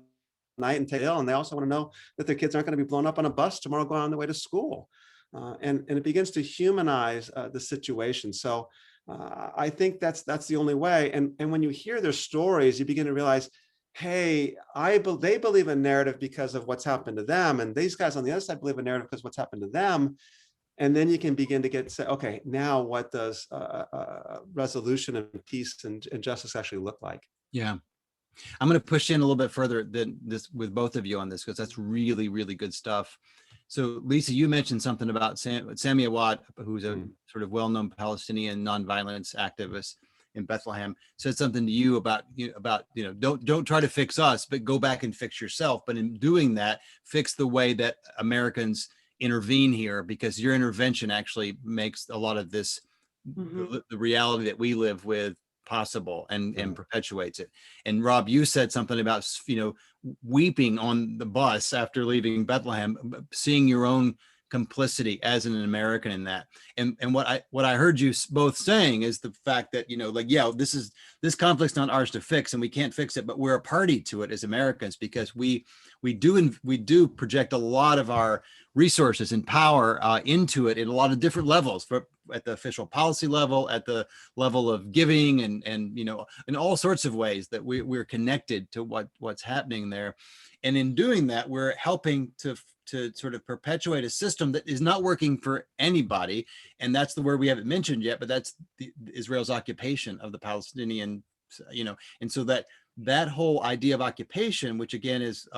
night and take ill. And they also want to know that their kids aren't going to be blown up on a bus tomorrow going on their way to school. And it begins to humanize the situation. So I think that's the only way. And when you hear their stories, you begin to realize, hey, they believe a narrative because of what's happened to them. And these guys on the other side believe a narrative because of what's happened to them. And then you can begin to say, okay, now what does resolution and peace and justice actually look like? Yeah. I'm going to push in a little bit further than this with both of you on this, because that's really, really good stuff. So Lisa, you mentioned something about Sami Awad, who's a sort of well-known Palestinian nonviolence activist in Bethlehem, said something to you about don't try to fix us, but go back and fix yourself. But in doing that, fix the way that Americans intervene here, because your intervention actually makes a lot of this, the reality that we live with, possible and perpetuates it. And Rob, you said something about, weeping on the bus after leaving Bethlehem, seeing your own complicity as an American in that. And what I heard you both saying is the fact that, this conflict's not ours to fix, and we can't fix it, but we're a party to it as Americans, because we do project a lot of our resources and power into it in a lot of different levels, at the official policy level, at the level of giving, and in all sorts of ways that we're connected to what's happening there. And in doing that, we're helping to sort of perpetuate a system that is not working for anybody. And that's the word we haven't mentioned yet, but that's Israel's occupation of the Palestinian, and so that whole idea of occupation, which again is,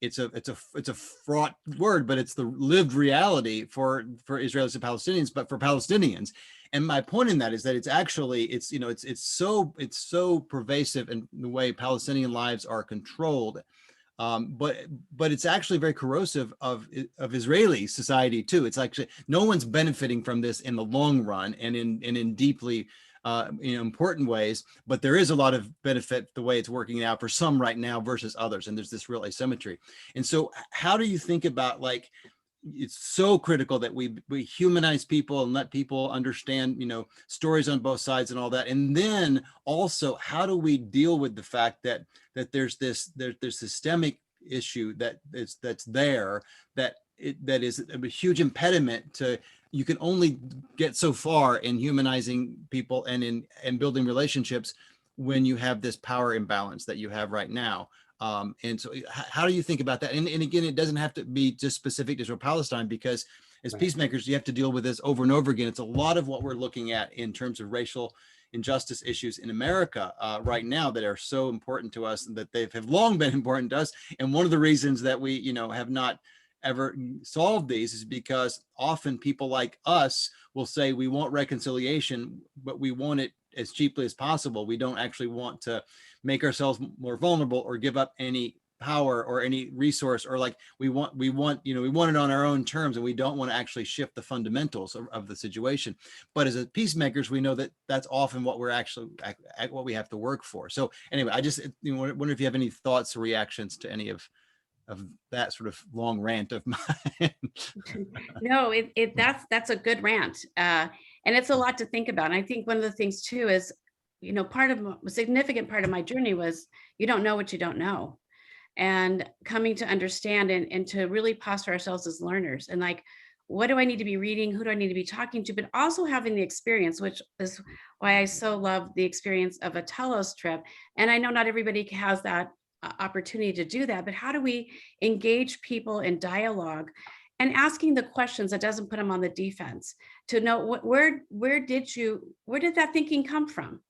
it's a fraught word, but it's the lived reality for Israelis and Palestinians, but for Palestinians. And my point in that is that it's so pervasive in the way Palestinian lives are controlled. But it's actually very corrosive of Israeli society too. It's actually, no one's benefiting from this in the long run and in deeply important ways, but there is a lot of benefit the way it's working out for some right now versus others. And there's this real asymmetry. And so how do you think about, it's so critical that we humanize people and let people understand, stories on both sides and all that. And then also, how do we deal with the fact that there's systemic issue that is a huge impediment to, you can only get so far in humanizing people and in building relationships when you have this power imbalance that you have right now. And so how do you think about that? And again, it doesn't have to be just specific to Israel Palestine, because as peacemakers, you have to deal with this over and over again. It's a lot of what we're looking at in terms of racial injustice issues in America right now that are so important to us, and that they have long been important to us. And one of the reasons that we, have not ever solved these is because often people like us will say we want reconciliation, but we want it as cheaply as possible. We don't actually want to make ourselves more vulnerable or give up any power or any resource, or we want it on our own terms, and we don't want to actually shift the fundamentals of the situation. But as peacemakers, we know that that's often what we're actually what we have to work for. So anyway, I just wonder if you have any thoughts or reactions to any of that sort of long rant of mine. No, that's a good rant. And it's a lot to think about. And I think one of the things too is, a significant part of my journey was, you don't know what you don't know. And coming to understand and to really posture ourselves as learners, and what do I need to be reading? Who do I need to be talking to? But also having the experience, which is why I so love the experience of a Telos trip. And I know not everybody has that opportunity to do that, but how do we engage people in dialogue and asking the questions that doesn't put them on the defense, to know where did that thinking come from?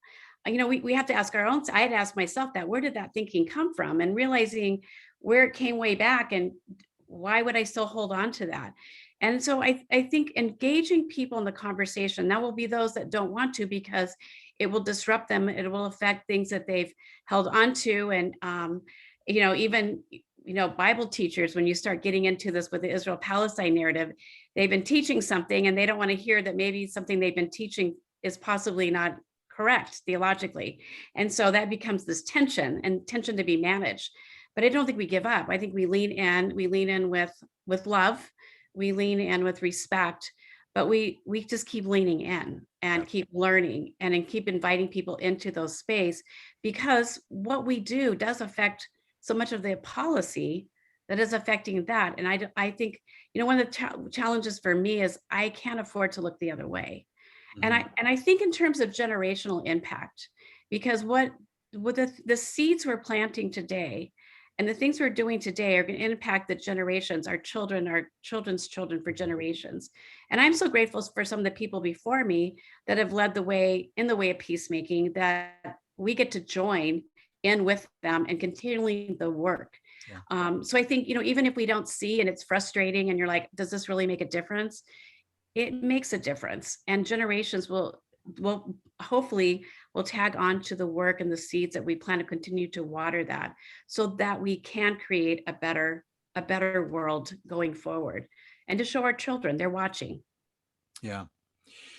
We have to ask our own. I had to ask myself that, where did that thinking come from? And realizing where it came way back, and why would I still hold on to that? And so I think engaging people in the conversation, that will be those that don't want to, because it will disrupt them. It will affect things that they've held on to. And, even, Bible teachers, when you start getting into this with the Israel-Palestine narrative, they've been teaching something and they don't want to hear that maybe something they've been teaching is possibly not correct theologically. And so that becomes this tension to be managed. But I don't think we give up. I think we lean in with love, we lean in with respect, but we just keep leaning in and keep learning and keep inviting people into those space, because what we do does affect so much of the policy that is affecting that. And I think, one of the challenges for me is I can't afford to look the other way. And I think in terms of generational impact, because what the seeds we're planting today and the things we're doing today are going to impact the generations, our children, our children's children, for generations. And I'm so grateful for some of the people before me that have led the way in the way of peacemaking, that we get to join in with them and continuing the work. Yeah. So I think, even if we don't see, and it's frustrating and you're like, does this really make a difference? It makes a difference, and generations will hopefully tag on to the work and the seeds that we plan to continue to water, that so that we can create a better world going forward, and to show our children they're watching. Yeah.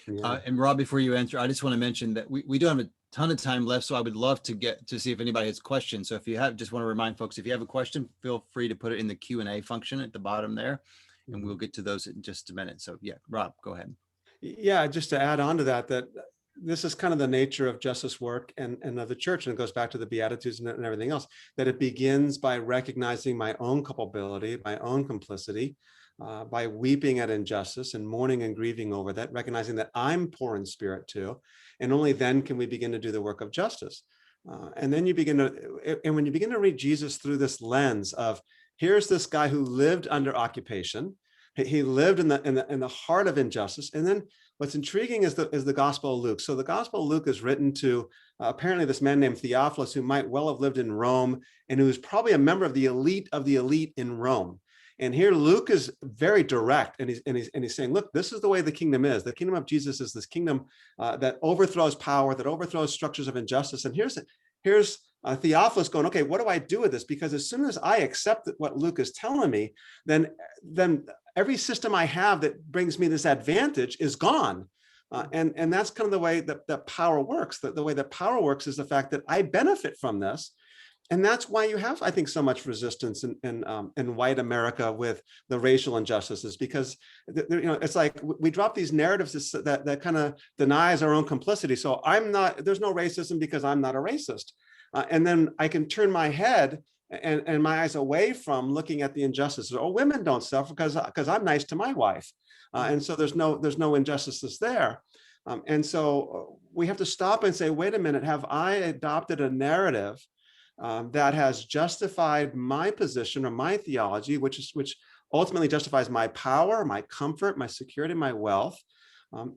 And Rob, before you answer, I just want to mention that we do have a ton of time left, so I would love to get to see if anybody has questions. So if you have, just want to remind folks, if you have a question, feel free to put it in the Q&A function at the bottom there, and we'll get to those in just a minute. So yeah, Rob, go ahead. Yeah, just to add on to that this is kind of the nature of justice work and of the church, and it goes back to the Beatitudes and everything else, that it begins by recognizing my own culpability, my own complicity, by weeping at injustice and mourning and grieving over that, recognizing that I'm poor in spirit too, and only then can we begin to do the work of justice. And then when you begin to read Jesus through this lens of, here's this guy who lived under occupation. He lived in the heart of injustice. And then what's intriguing is the Gospel of Luke. So the Gospel of Luke is written to apparently this man named Theophilus, who might well have lived in Rome and who was probably a member of the elite in Rome. And here Luke is very direct, and he's saying, look, this is the way the kingdom is. The kingdom of Jesus is this kingdom that overthrows power, that overthrows structures of injustice. And here's Theophilus going, okay, what do I do with this? Because as soon as I accept what Luke is telling me, then every system I have that brings me this advantage is gone. And that's kind of the way that power works. The way that power works is the fact that I benefit from this. And that's why you have, I think, so much resistance in white America with the racial injustices, because it's like we drop these narratives that kind of denies our own complicity. So there's no racism because I'm not a racist. And then I can turn my head and my eyes away from looking at the injustices. Oh, women don't suffer because I'm nice to my wife. And so there's no injustices there. And so we have to stop and say, wait a minute, have I adopted a narrative that has justified my position or my theology, which ultimately justifies my power, my comfort, my security, my wealth,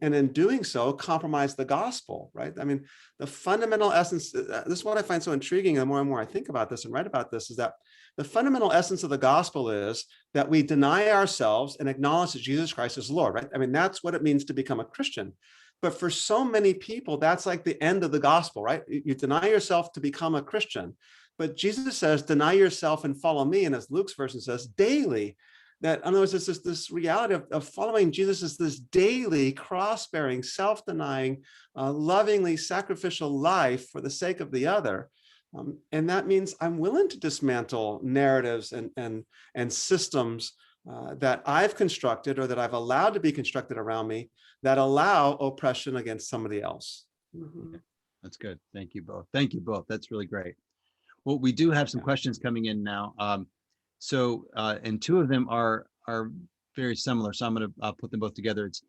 and in doing so, compromise the gospel, right? I mean, the fundamental essence, this is what I find so intriguing, the more and more I think about this and write about this, is that the fundamental essence of the gospel is that we deny ourselves and acknowledge that Jesus Christ is Lord, right? I mean, that's what it means to become a Christian. But for so many people, that's like the end of the gospel, right? You deny yourself to become a Christian. But Jesus says, deny yourself and follow me. And as Luke's version says, daily. That, in other words, it's this reality of following Jesus is this daily, cross-bearing, self-denying, lovingly sacrificial life for the sake of the other. And that means I'm willing to dismantle narratives and systems that I've constructed or that I've allowed to be constructed around me that allow oppression against somebody else. Mm-hmm. That's good. Thank you both. Thank you both. That's really great. Well, we do have some questions coming in now. And two of them are very similar. So I'm going to put them both together. It's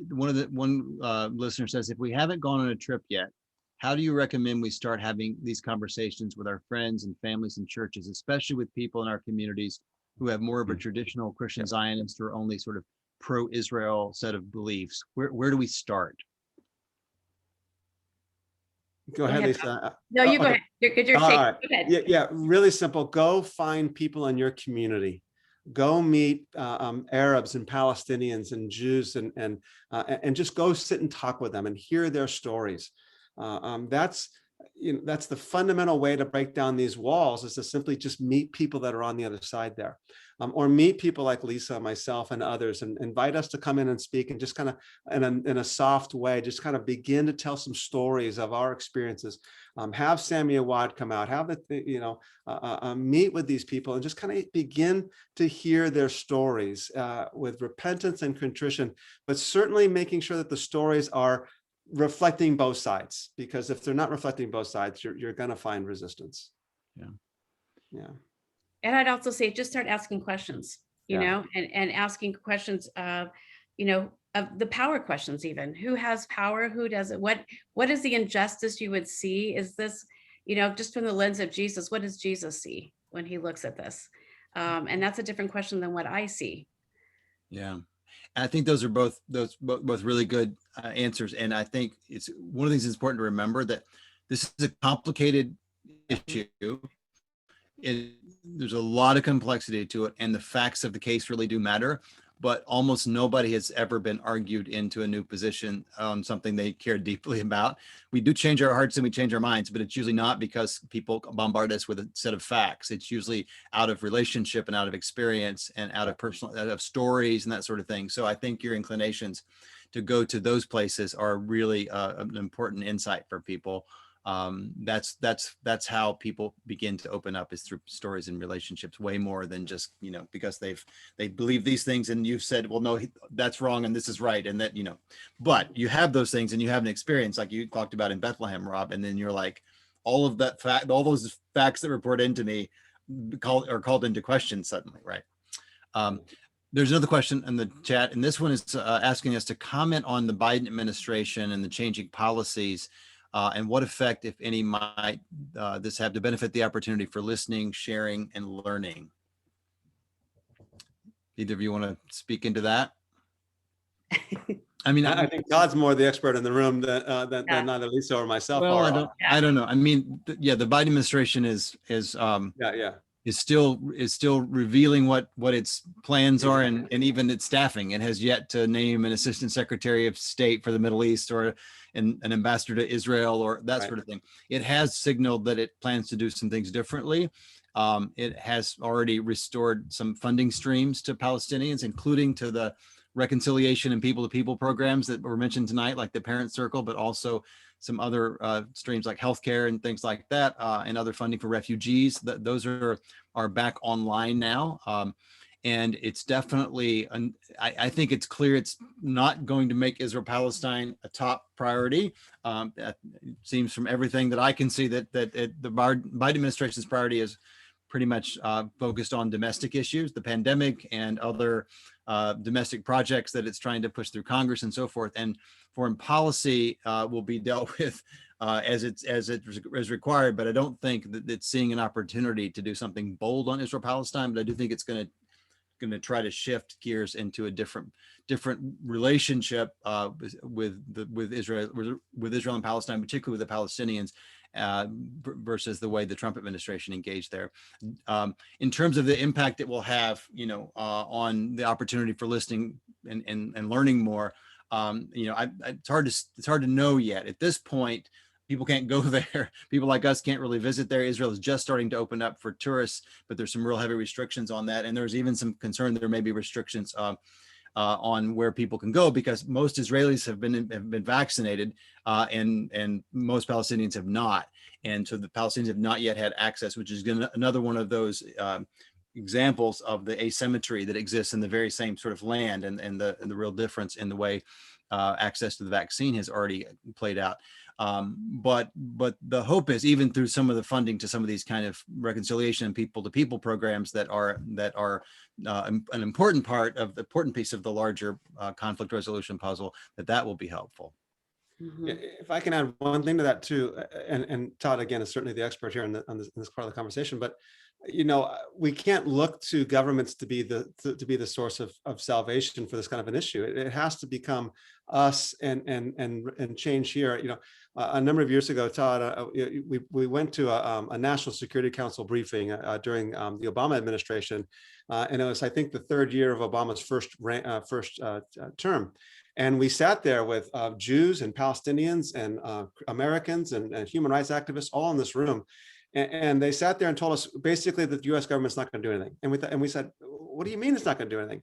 one listener says, if we haven't gone on a trip yet, how do you recommend we start having these conversations with our friends and families and churches, especially with people in our communities who have more of a traditional Christian Zionist or only sort of pro-Israel set of beliefs? Where do we start? Go ahead, ahead, Lisa. No, you go Okay. ahead. You're good. You're All safe. right. Go ahead. Yeah, yeah, really simple. Go find people in your community. Go meet Arabs and Palestinians and Jews and just go sit and talk with them and hear their stories. That's that's the fundamental way to break down these walls, is to simply just meet people that are on the other side there, or meet people like Lisa, myself, and others, and invite us to come in and speak, and just kind of in a soft way, just kind of begin to tell some stories of our experiences. Have Sammy Awad come out, have meet with these people, and just kind of begin to hear their stories with repentance and contrition, but certainly making sure that the stories are reflecting both sides, because if they're not reflecting both sides, you're going to find resistance. Yeah. And I'd also say, just start asking questions, Yeah. and asking questions of the power questions, even who has power, who doesn't, what is the injustice you would see? Is this, just from the lens of Jesus, what does Jesus see when he looks at this? And that's a different question than what I see. Yeah. And I think those are both really good answers. And I think it's one of the things that's important to remember, that this is a complicated issue. There's a lot of complexity to it, and the facts of the case really do matter. But almost nobody has ever been argued into a new position on something they care deeply about. We do change our hearts and we change our minds, but it's usually not because people bombard us with a set of facts. It's usually out of relationship and out of experience and out of stories and that sort of thing. So I think your inclinations to go to those places are really an important insight for people. That's how people begin to open up, is through stories and relationships, way more than just because they believe these things and you've said, well, no, that's wrong and this is right, and that but you have those things and you have an experience like you talked about in Bethlehem, Rob, and then you're like, all those facts that report into me are called into question suddenly, right? There's another question in the chat, and this one is asking us to comment on the Biden administration and the changing policies. And what effect, if any, might this have to benefit the opportunity for listening, sharing, and learning? Either of you want to speak into that? I mean, I think Todd's more the expert in the room than either Lisa or myself well, are. I don't know. I mean, the Biden administration is still revealing what its plans are, and even its staffing. It has yet to name an assistant secretary of state for the Middle East, or an ambassador to Israel, or that sort of thing. It has signaled that it plans to do some things differently. It has already restored some funding streams to Palestinians, including to the reconciliation and people-to-people programs that were mentioned tonight, like the Parent Circle, but also some other streams like healthcare and things like that, and other funding for refugees. Those are back online now. And it's definitely, I think it's clear it's not going to make Israel-Palestine a top priority. It seems from everything that I can see that the Biden administration's priority is pretty much focused on domestic issues, the pandemic and other domestic projects that it's trying to push through Congress and so forth. And foreign policy will be dealt with as it is required. But I don't think that it's seeing an opportunity to do something bold on Israel-Palestine. But I do think it's going to try to shift gears into a different relationship with Israel and Palestine, particularly with the Palestinians, versus the way the Trump administration engaged there. In terms of the impact it will have, on the opportunity for listening and learning more, it's hard to know yet. At this point, people can't go there. People like us can't really visit there. Israel is just starting to open up for tourists, but there's some real heavy restrictions on that. And there's even some concern there may be restrictions on where people can go, because most Israelis have been vaccinated, and most Palestinians have not. And so the Palestinians have not yet had access, which is another one of those examples of the asymmetry that exists in the very same sort of land, and the real difference in the way access to the vaccine has already played out. But the hope is, even through some of the funding to some of these kind of reconciliation and people-to-people programs that are an important piece of the larger conflict resolution puzzle, that will be helpful. Mm-hmm. If I can add one thing to that too, and Todd again is certainly the expert here on this part of the conversation, but we can't look to governments to be the source of salvation for this kind of an issue. It has to become us and change here. A number of years ago, Todd, we went to a National Security Council briefing during the Obama administration, and it was, I think, the third year of Obama's first term. And we sat there with Jews and Palestinians and Americans and human rights activists all in this room. And they sat there and told us basically that the U.S. government's not going to do anything. And we said, what do you mean it's not going to do anything?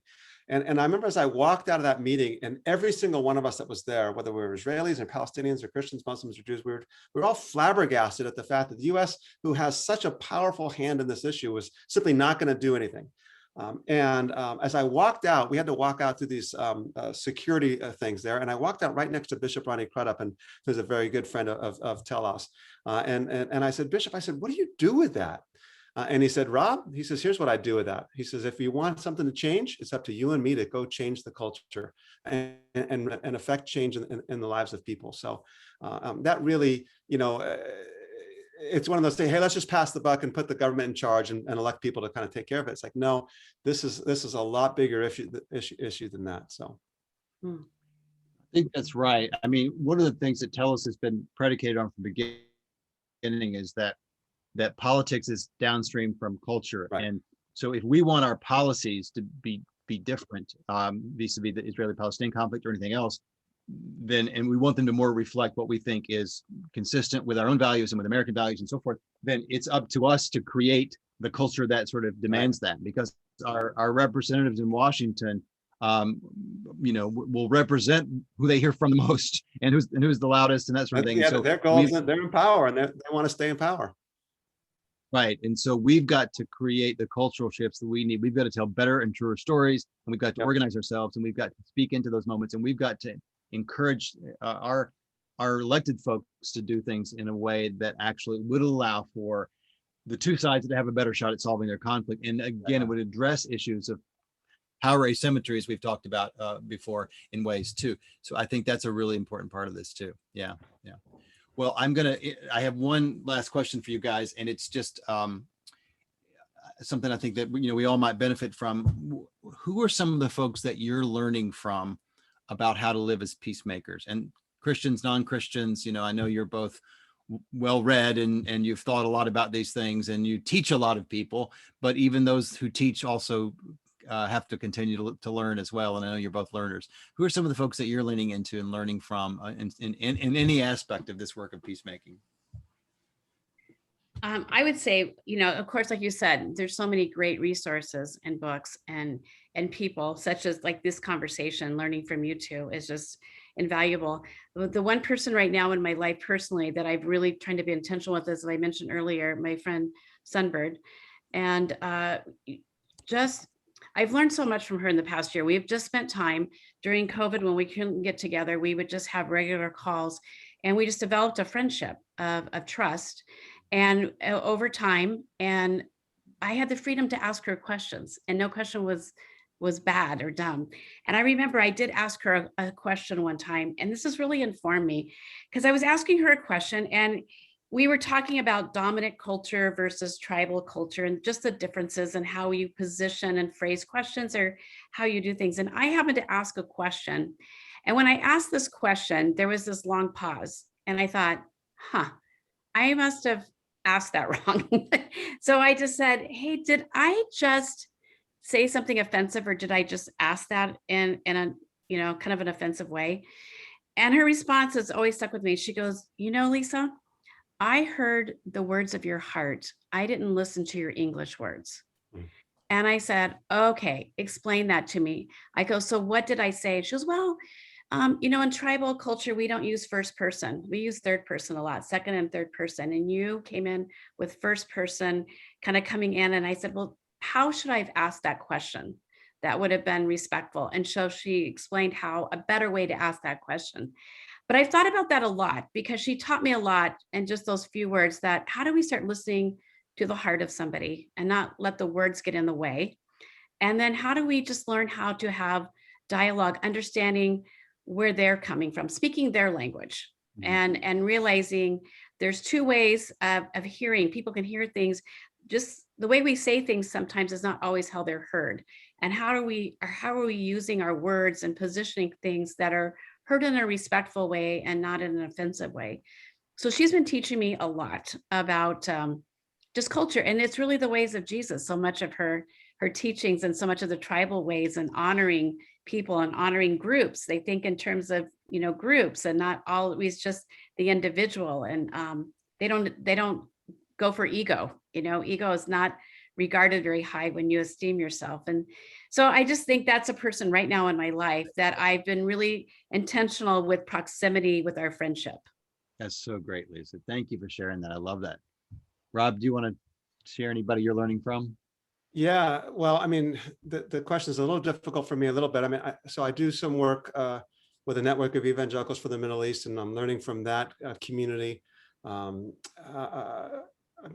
And I remember as I walked out of that meeting, and every single one of us that was there, whether we were Israelis or Palestinians or Christians, Muslims or Jews, we were all flabbergasted at the fact that the U.S., who has such a powerful hand in this issue, was simply not going to do anything. As I walked out, we had to walk out through these security things there. And I walked out right next to Bishop Ronnie Crudup, and who's a very good friend of Telos. And I said, Bishop, what do you do with that? And he said, Rob, he says, here's what I do with that. He says, if you want something to change, it's up to you and me to go change the culture and affect change in the lives of people. So that really, it's one of those things, hey, let's just pass the buck and put the government in charge and elect people to kind of take care of it. It's like, no, this is a lot bigger issue than that. So I think that's right. I mean, one of the things that Telos has been predicated on from the beginning is that politics is downstream from culture. Right. And so if we want our policies to be different vis-a-vis the Israeli-Palestinian conflict or anything else, and we want them to more reflect what we think is consistent with our own values and with American values and so forth, then it's up to us to create the culture that sort of demands that, because our representatives in Washington, will represent who they hear from the most and who's the loudest and that sort of thing. Yeah, so their goal is that they're in power and they want to stay in power. Right. And so we've got to create the cultural shifts that we need. We've got to tell better and truer stories, and we've got to organize ourselves, and we've got to speak into those moments, and we've got to encourage our elected folks to do things in a way that actually would allow for the two sides to have a better shot at solving their conflict. And again, it would address issues of power asymmetry, as we've talked about before, in ways too. So I think that's a really important part of this too. Yeah. Well, I have one last question for you guys, and it's just something I think that we all might benefit from. Who are some of the folks that you're learning from about how to live as peacemakers? And Christians, non-Christians, I know you're both well read and you've thought a lot about these things, and you teach a lot of people, but even those who teach also have to continue to learn as well. And I know you're both learners. Who are some of the folks that you're leaning into and learning from in any aspect of this work of peacemaking? I would say, of course, like you said, there's so many great resources and books and people, such as like this conversation. Learning from you two is just invaluable. The one person right now in my life personally that I've really trying to be intentional with, as I mentioned earlier, my friend Sunbird. And I've learned so much from her in the past year. We've just spent time during COVID when we couldn't get together. We would just have regular calls, and we just developed a friendship of trust and over time. And I had the freedom to ask her questions, and no question was bad or dumb. And I remember I did ask her a question one time, and this has really informed me, because I was asking her a question, and we were talking about dominant culture versus tribal culture and just the differences in how you position and phrase questions or how you do things. And I happened to ask a question. And when I asked this question, there was this long pause. And I thought, I must have asked that wrong. So I just said, hey, did I just say something offensive, or did I just ask that in a, kind of an offensive way? And her response has always stuck with me. She goes, Lisa, I heard the words of your heart. I didn't listen to your English words. And I said, okay, explain that to me. I go, so what did I say? She goes, well, in tribal culture, we don't use first person. We use third person a lot, second and third person. And you came in with first person kind of coming in. And I said, well, how should I have asked that question? That would have been respectful. And so she explained how a better way to ask that question. But I've thought about that a lot, because she taught me a lot in just those few words, that how do we start listening to the heart of somebody and not let the words get in the way? And then how do we just learn how to have dialogue, understanding where they're coming from, speaking their language, and realizing there's two ways of hearing. People can hear things. Just the way we say things sometimes is not always how they're heard. And how are we using our words and positioning things that are heard in a respectful way and not in an offensive way? So she's been teaching me a lot about just culture, and it's really the ways of Jesus. So much of her teachings and so much of the tribal ways and honoring people and honoring groups. They think in terms of, groups and not always just the individual. And they don't go for ego. Ego is not regarded very high when you esteem yourself. And so I just think that's a person right now in my life that I've been really intentional with proximity with our friendship. That's so great, Lisa. Thank you for sharing that. I love that. Rob, do you want to share anybody you're learning from? Yeah, well, I mean, the question is a little difficult for me a little bit. I mean, so I do some work with a network of evangelicals for the Middle East, and I'm learning from that community.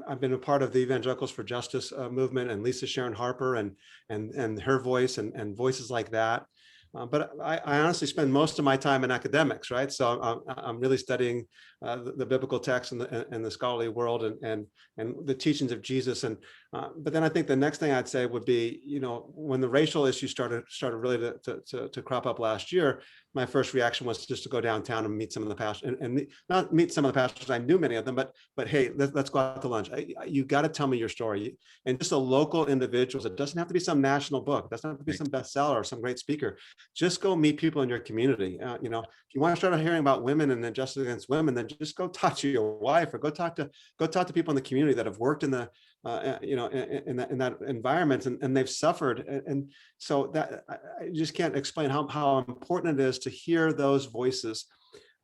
I've been a part of the Evangelicals for Justice movement, and Lisa Sharon Harper and her voice and voices like that. But I honestly spend most of my time in academics, right? So I'm really studying the biblical text and the scholarly world and the teachings of Jesus. And but then I think the next thing I'd say would be, when the racial issue started really to crop up last year, my first reaction was just to go downtown and meet some of the pastors, and not meet some of the pastors. I knew many of them, but hey, let's go out to lunch. You got to tell me your story, and just a local individuals. It doesn't have to be some national book. It doesn't have to be some bestseller or some great speaker. Just go meet people in your community. If you want to start hearing about women and injustice against women, then just go talk to your wife, or go talk to people in the community that have worked in the in that environment, and they've suffered. And so that I just can't explain how important it is to hear those voices.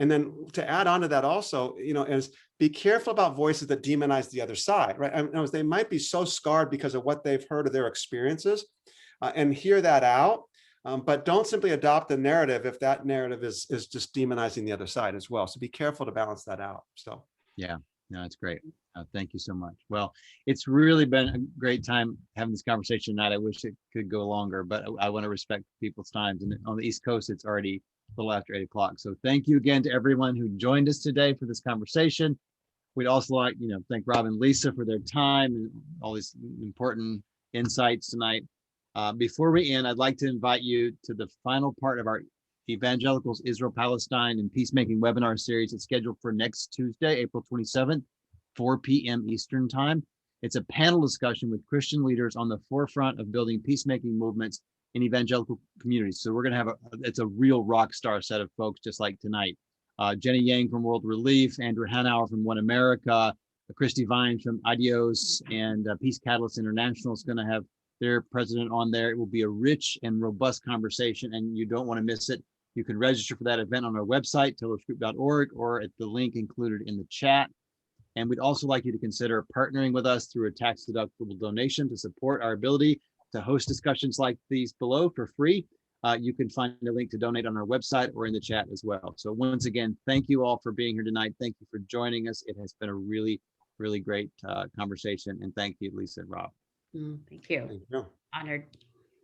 And then to add on to that also, is be careful about voices that demonize the other side, right? I mean, they might be so scarred because of what they've heard of their experiences, and hear that out. But don't simply adopt the narrative if that narrative is just demonizing the other side as well. So be careful to balance that out. So yeah, no, that's great. Thank you so much. Well, it's really been a great time having this conversation tonight. I wish it could go longer, but I want to respect people's times. And on the East Coast, it's already a little after 8 o'clock. So thank you again to everyone who joined us today for this conversation. We'd also like, thank Rob and Lisa for their time and all these important insights tonight. Before we end, I'd like to invite you to the final part of our Evangelicals Israel Palestine and Peacemaking webinar series. It's scheduled for next Tuesday, April 27th, 4 p.m. Eastern Time. It's a panel discussion with Christian leaders on the forefront of building peacemaking movements in evangelical communities. So we're going to have it's a real rock star set of folks, just like tonight. Jenny Yang from World Relief, Andrew Hanauer from One America, Christy Vine from IDEOS, and Peace Catalyst International is going to have their president on there. It will be a rich and robust conversation, and you don't want to miss it. You can register for that event on our website, tillersgroup.org, or at the link included in the chat. And we'd also like you to consider partnering with us through a tax-deductible donation to support our ability to host discussions like these below for free. You can find a link to donate on our website or in the chat as well. So once again, thank you all for being here tonight. Thank you for joining us. It has been a really, really great conversation. And thank you, Lisa and Rob. Thank you. thank you. Honored.